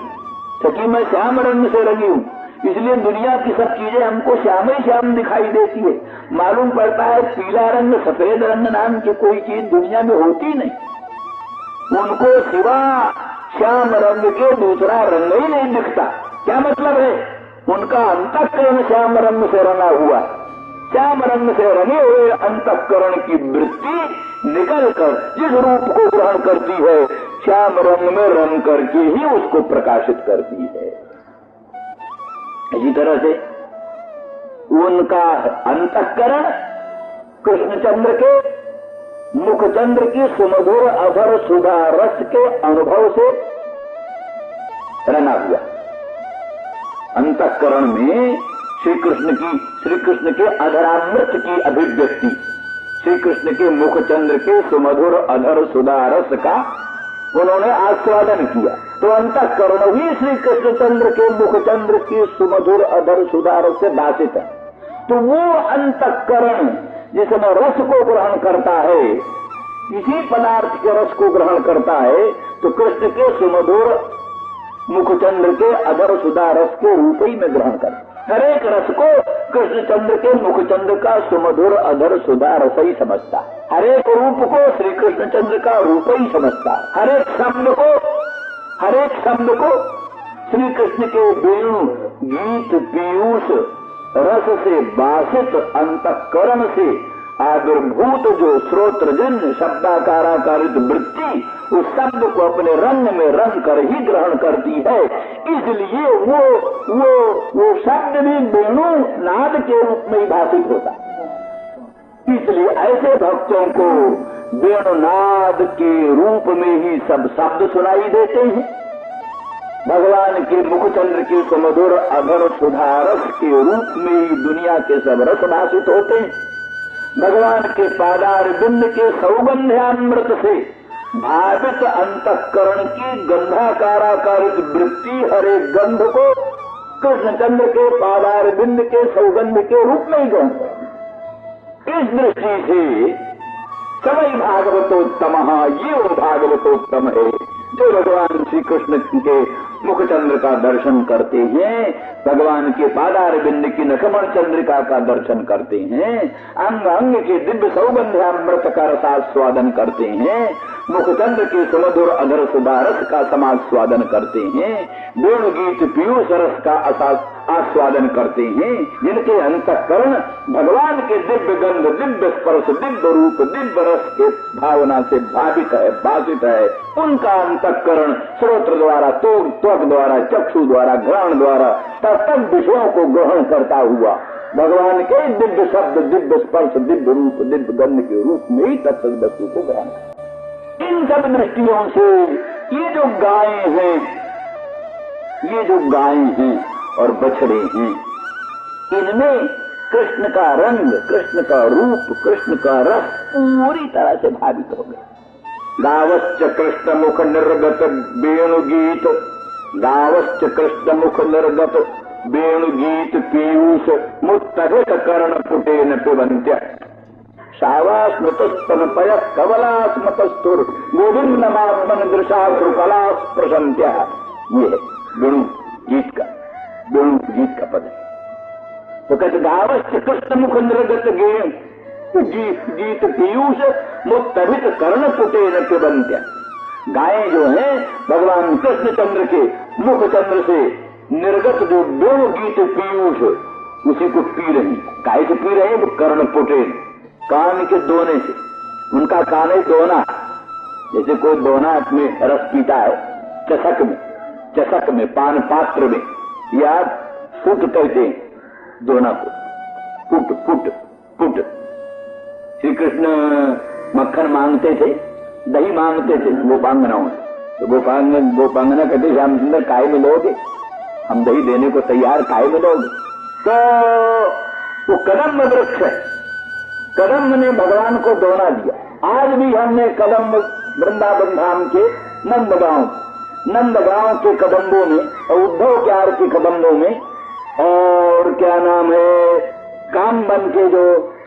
सखी मैं श्याम रंग से रंगी हूँ, इसलिए दुनिया की सब चीजें हमको श्याम ही श्याम दिखाई देती है। मालूम पड़ता है पीला रंग, सफेद रंग नाम की कोई चीज दुनिया में होती नहीं। उनको सिवा श्याम रंग के दूसरा रंग ही नहीं दिखता। क्या मतलब है? उनका अंतःकरण श्याम रंग से रंगा हुआ। श्याम रंग से रंगे हुए अंतःकरण की वृत्ति निकलकर जिस रूप को ग्रहण करती है श्याम रंग में रंग करके ही उसको प्रकाशित करती है। इसी तरह से उनका अंतःकरण कृष्णचंद्र के मुखचंद्र की सुमधुर अधर सुधा रस के अनुभव से रंगा हुआ। अंतःकरण में श्री कृष्ण के अधरामृत की अभिव्यक्ति, श्री कृष्ण के मुखचंद्र के सुमधुर अधर सुधा रस का उन्होंने आस्वादन किया। तो अंतःकरण ही श्री कृष्णचंद्र के मुखचंद्र की सुमधुर अधर सुधा रस से बाधित है। तो वो अंतःकरण जिसमें रस को ग्रहण करता है, इसी पदार्थ के रस को ग्रहण करता है, तो कृष्ण के सुमधुर मुखचंद्र के अधर सुधा रस के रूप ही में ग्रहण कर हर एक रस को कृष्णचंद्र के मुखचंद्र का सुमधुर अधर सुधा रस ही समझता। हर एक रूप को श्री कृष्णचंद्र का रूप ही समझता। हर एक शब्द को श्री कृष्ण के वेणु गीत पीयूष रस से बासित अंतःकरण से आविर्भूत जो श्रोत्रजन्य शब्दाकाराकारित वृत्ति उस शब्द को अपने रंग में रंग कर ही ग्रहण करती है। इसलिए वो शब्द भी वेणु नाद के रूप में ही भाषित होता है। इसलिए ऐसे भक्तों को वेणुनाद के रूप में ही सब शब्द सुनाई देते हैं। भगवान के मुखचंद्र के सुमधुर अधर सुधारस के रूप में ही दुनिया के सब रस भाषित होते हैं। भगवान के पादार बिंद के सौगंध्यामृत से भावित अंतःकरण की गंधाकाराकारित वृत्ति हरे गंध को कृष्णचंद्र के पादार बिंद के सौगंध के रूप में ही ग्रहण करते। इस दृष्टि से सवै भागवतोत्तम, ये वो भागवतोत्तम है जो भगवान श्री कृष्ण के मुखचंद्र का दर्शन करते हैं, भगवान के पादार बिंद की नखमण चंद्रिका का दर्शन करते हैं, अंग अंग के दिव्य सौगंध्यामृत का रसास्वादन करते हैं, मुखचंद्र के सुमधुर अधर सुधा रस का समास्वादन करते हैं, वेणु गीत पीयूष रस का आस्वादन करते हैं, जिनके अंतःकरण भगवान के दिव्य गंध, दिव्य स्पर्श, दिव्य रूप, दिव्य रस के भावना से भावित है, बाधित है, उनका अंतःकरण श्रोत्र द्वारा, त्वक द्वारा, चक्षु द्वारा, घ्राण द्वारा तत्त विषयों को ग्रहण करता हुआ भगवान के दिव्य शब्द, दिव्य स्पर्श, दिव्य रूप, दिव्य गंध के रूप में ही तत्त वस्तु को ग्रहण। इन सब दृष्टियों से ये जो गायें हैं और बछड़े हैं, इनमें कृष्ण का रंग, कृष्ण का रूप, कृष्ण का रस पूरी तरह से भावित हो गए। गावश्च कृष्ण मुख निर्गत वेणुगीत, गावश्च कृष्ण मुख निर्गत वेणुगीत पीयूष मुत्तहित कर्ण पुटेन पिबन्त्य। शावा स्मृतस्तनपय कवला स्मृतस्तुर गोविंद नमात्मन दृशा कला प्रसन्त्या। ये है वेणु गीत का, वेणु गीत का पद है। तो कहते गावश्य कृष्ण मुख निर्गत गेय गीत पीयूष मुत्तभित कर्ण पुटे न पिबंत्या। गायें जो है भगवान कृष्ण चंद्र के मुख चंद्र से निर्गत जो वेणु गीत पीयूष उसी को पी रही। गाय से पी रहे वो कर्ण पुटे, कान के दोने से। उनका कान है दोना, जैसे कोई दोना में रस पीता है चषक में पान पात्र में, या फुट कहते हैं दोना को, foot foot foot. Shri Krishna मक्खन मांगते थे, दही मांगते थे गोपांगनाओं से। तो गोपांगना कहते श्याम सुंदर काय में लोगे, हम दही देने को तैयार, काय में लोगे। तो वो कदम वृक्ष है, कदम ने भगवान को दोना दिया। आज भी हमने कदम वृंदावन धाम के नंदगांव के कदम्बों में और उद्धव क्यार के कदम्बों में और क्या नाम है कामबन के जो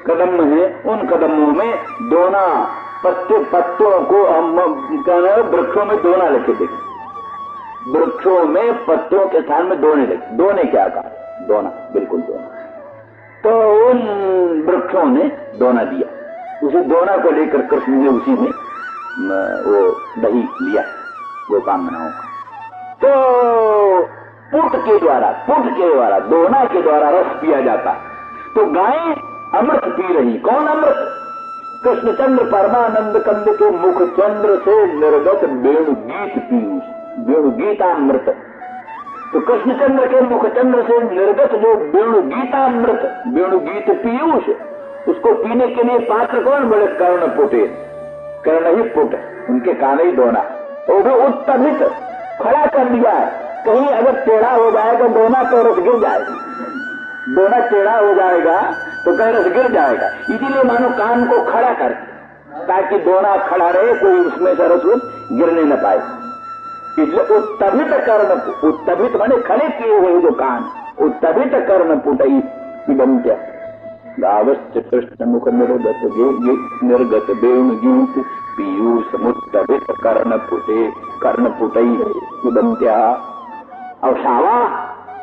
कदम है उन कदमों में दोना पत्तों को हम वृक्षों में दोना लिखे देखे। वृक्षों में पत्तों के स्थान में दोने लिखे। दोने क्या कहा? दोना, बिल्कुल दोना। तो उन वृक्षों ने दोना दिया। उसी दोना को लेकर कृष्ण ने उसी में वो दही लिया गोपांगनाओं का। तो पुट के द्वारा दोना के द्वारा रस पिया जाता। तो गायें अमृत पी रही। कौन अमृत? कृष्णचंद्र परमानंद कंद के मुख चंद्र से निर्गत वेणु गीत पीयूष, वेणु गीतामृत। तो कृष्णचंद्र के मुख चंद्र से निर्गत जो वेणु गीतामृत, वेणु गीत पीयूष, उसको पीने के लिए पात्र कौन? बड़े कर्ण पुटे, कर्ण ही पुट, उनके कान ही दोना। वो भी उत्तभित खड़ा कर दिया है। कहीं अगर टेढ़ा हो जाएगा दोना तो रस गिर जाएगा, दोना टेढ़ा हो जाएगा तो कहीं रस गिर जाएगा। इसीलिए मानो कान को खड़ा कर, ताकि दोना खड़ा रहे, कोई उसमें से रस गिरने न पाए। इसलिए उत्तभित कर्ण, उत्तभित माने खड़े किए हुए जो कान, उत्तभित कर्ण पुटई पिबंत्या। गावश्च कृष्ण मुख निर्गत वेणु गीत पीयूष मुत्तभित कर्ण पुटई पिबंत्या। और शावा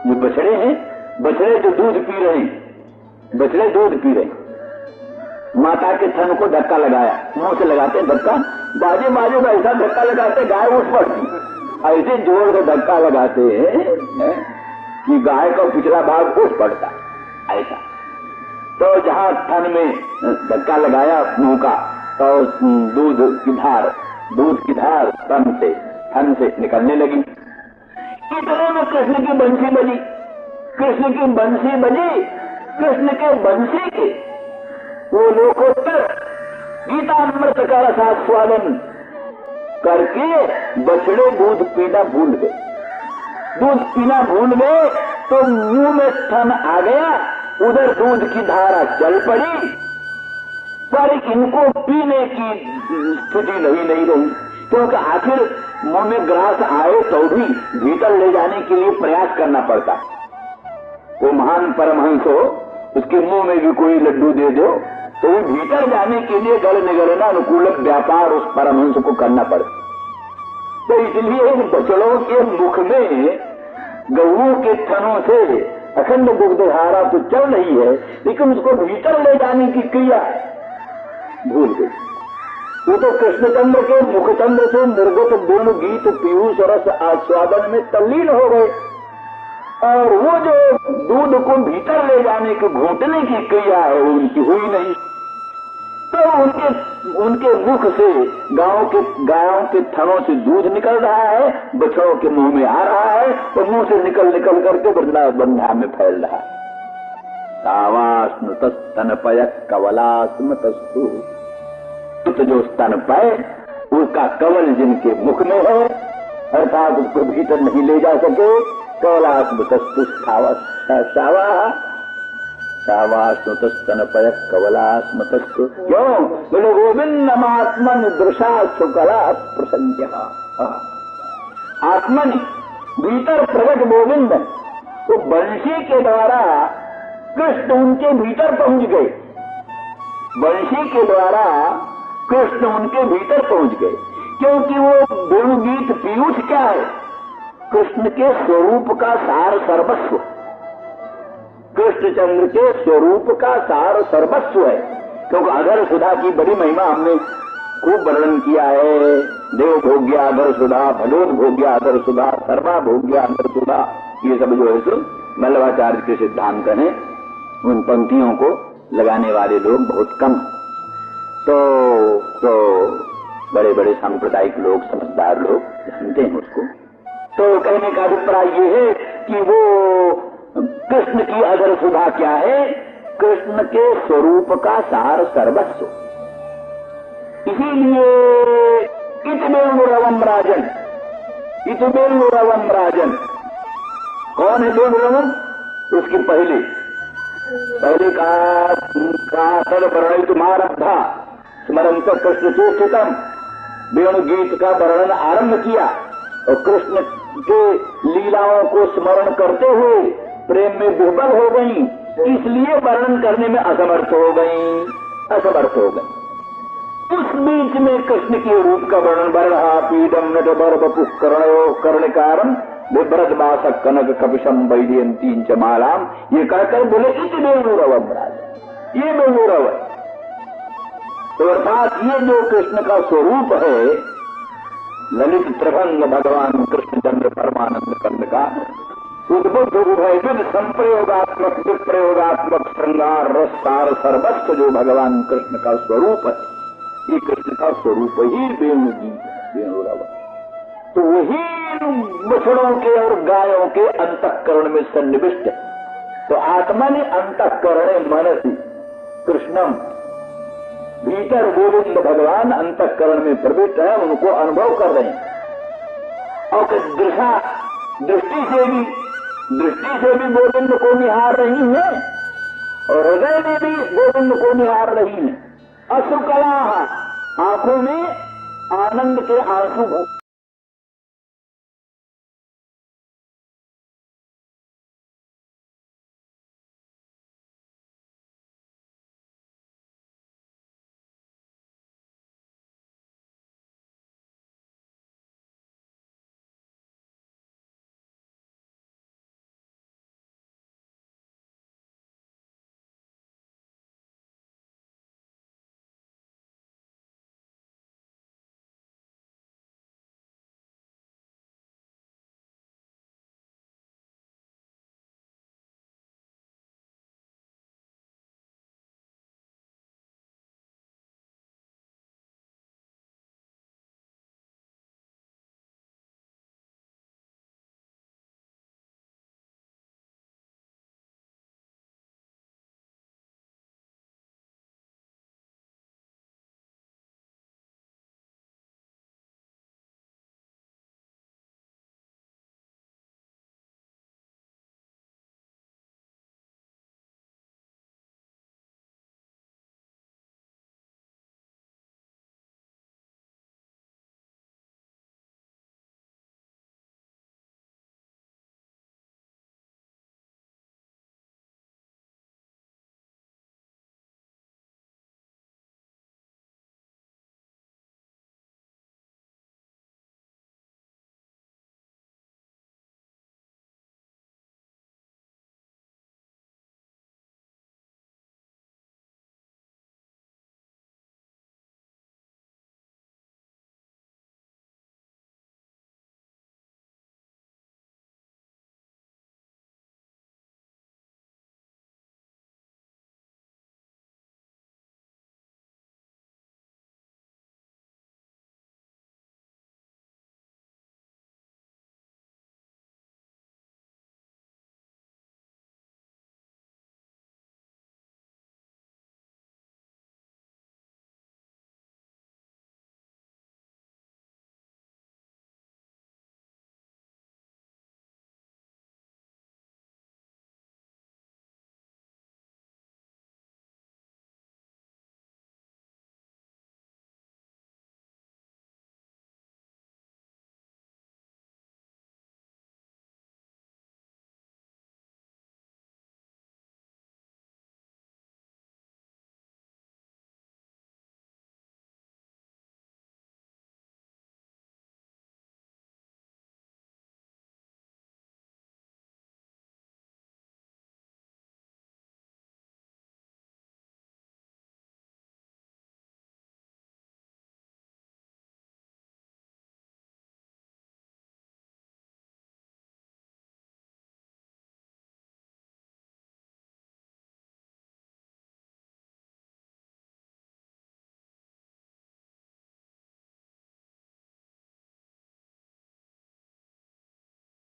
जो बछड़े हैं, बछड़े जो दूध पी रहे हैं, बछड़े दूध पी रहे, माता के थन को धक्का लगाया, मुंह से लगाते धक्का, बाजे बाजे में ऐसा धक्का लगाते गाय उठ पड़ती, ऐसे जोर से धक्का लगाते हैं कि गाय का पिछला भाग उठ पड़ता ऐसा। तो जहां थन में धक्का लगाया मुंह का, तो दूध की धार थन से निकलने लगी। इतने में कृष्ण की बंसी बजी, कृष्ण के बंसी के वो लोकोत्तर गीतामृत का रसास्वादन करके बछड़े दूध पीना भूल गए। तो मुंह में थन आ गया, उधर दूध की धारा चल पड़ी, पर इनको पीने की स्थिति नहीं रही, क्योंकि आखिर मुंह में ग्रास आए तो भी भीतर ले जाने के लिए प्रयास करना पड़ता है। वो महान परमहंस हो, उसके मुंह में भी कोई लड्डू दे दो तो वो भीतर जाने के लिए गल निगलना अनुकूलक व्यापार उस परमहंस को करना पड़ता। तो इसलिए बछड़ों के मुख में गऊ के थनों से अखंड दुग्धधारा तो चल रही है, लेकिन उसको भीतर ले जाने की क्रिया भूल गई। वो तो कृष्णचंद्र के मुखचंद्र से निर्गत वेणु गीत पीयूष रस आस्वादन में तल्लीन हो गए, और वो जो दूध को भीतर ले जाने के घोटने की क्रिया है वो उनकी हुई नहीं। तो उनके मुख से गायों के थनों से दूध निकल रहा है, बछड़ों के मुंह में आ रहा है, और मुंह से निकल करके वृंदावन धाम में फैल रहा है। तावास्मृतस्तनपय कवलास्मृतस्तु, जो स्तनपय उसका कवल जिनके मुख में है, अर्थात उसको भीतर नहीं ले जा सके, कवलास्मृतस्तु शावास्मृतस्तनपय कवलास्मृतस्तु। क्यों? बोले गोविंदमात्मन दृशा सुकला प्रसन्य। आत्मन भीतर प्रकट गोविंद, तो बंशी के द्वारा कृष्ण उनके भीतर पहुंच गए। वंशी के द्वारा कृष्ण उनके भीतर पहुंच गए, क्योंकि वो वेणुगीत पीयूष क्या है? कृष्ण के स्वरूप का सार सर्वस्व, कृष्णचंद्र के स्वरूप का सार सर्वस्व है। क्योंकि अगर सुधा की बड़ी महिमा हमने खूब वर्णन किया है। देव भोग्या अगर सुधा, भगवत भोग्या अगर सुधा, सर्वा भोग्या अगर सुधा, ये सब जो है सो वल्लभाचार्य के सिद्धांत हैं। उन पंक्तियों को लगाने वाले लोग बहुत कम, तो बड़े बड़े सांप्रदायिक लोग, समझदार लोग सुनते हैं उसको। तो कहने का अभिप्राय ये है कि वो कृष्ण की अगर सुधा क्या है? कृष्ण के स्वरूप का सार सर्वस्व। इसीलिए इतवेणुरवम राजन, इतवेणुरवम राजन। कौन है वेणुरवम? उसकी पहले का तदवर्णित मारब्धा स्मरंत कृष्ण चेष्टितम। वेणु गीत का वर्णन आरंभ किया और कृष्ण के लीलाओं को स्मरण करते हुए प्रेम में विह्वल हो गई, इसलिए वर्णन करने में असमर्थ हो गई। उस बीच में कृष्ण के रूप का वर्णन बरहा पीडम नट बरबपु कर्णकारम विभ्रत बासक कनक कपिशम वैजयंती च मालाम, ये कहकर बोले इत वेणुरवम राज, ये वेणुरव। तो अर्थात ये जो कृष्ण का स्वरूप है, ललित त्रिभंग भगवान कृष्णचंद्र परमानंद कंद का उद्बुद्ध उभयविद संप्रयोगात्मक विप्रयोगात्मक श्रृंगार रसार सर्वस्व जो भगवान कृष्ण का स्वरूप है, ये कृष्ण का स्वरूप ही वेणुगीत, वेणुरव। तो वही बछड़ों के और गायों के अंतःकरण में सन्निविष्ट है। तो आत्मा ने अंतःकरण मनसी कृष्णम, भीतर गोविंद भगवान अंतःकरण में प्रविष्ट है, उनको अनुभव कर रहे हैं। और दृष्टि से भी गोविंद को निहार रही है और हृदय में भी गोविंद को निहार रही है। अश्रुकला, आंखों में आनंद के आंसू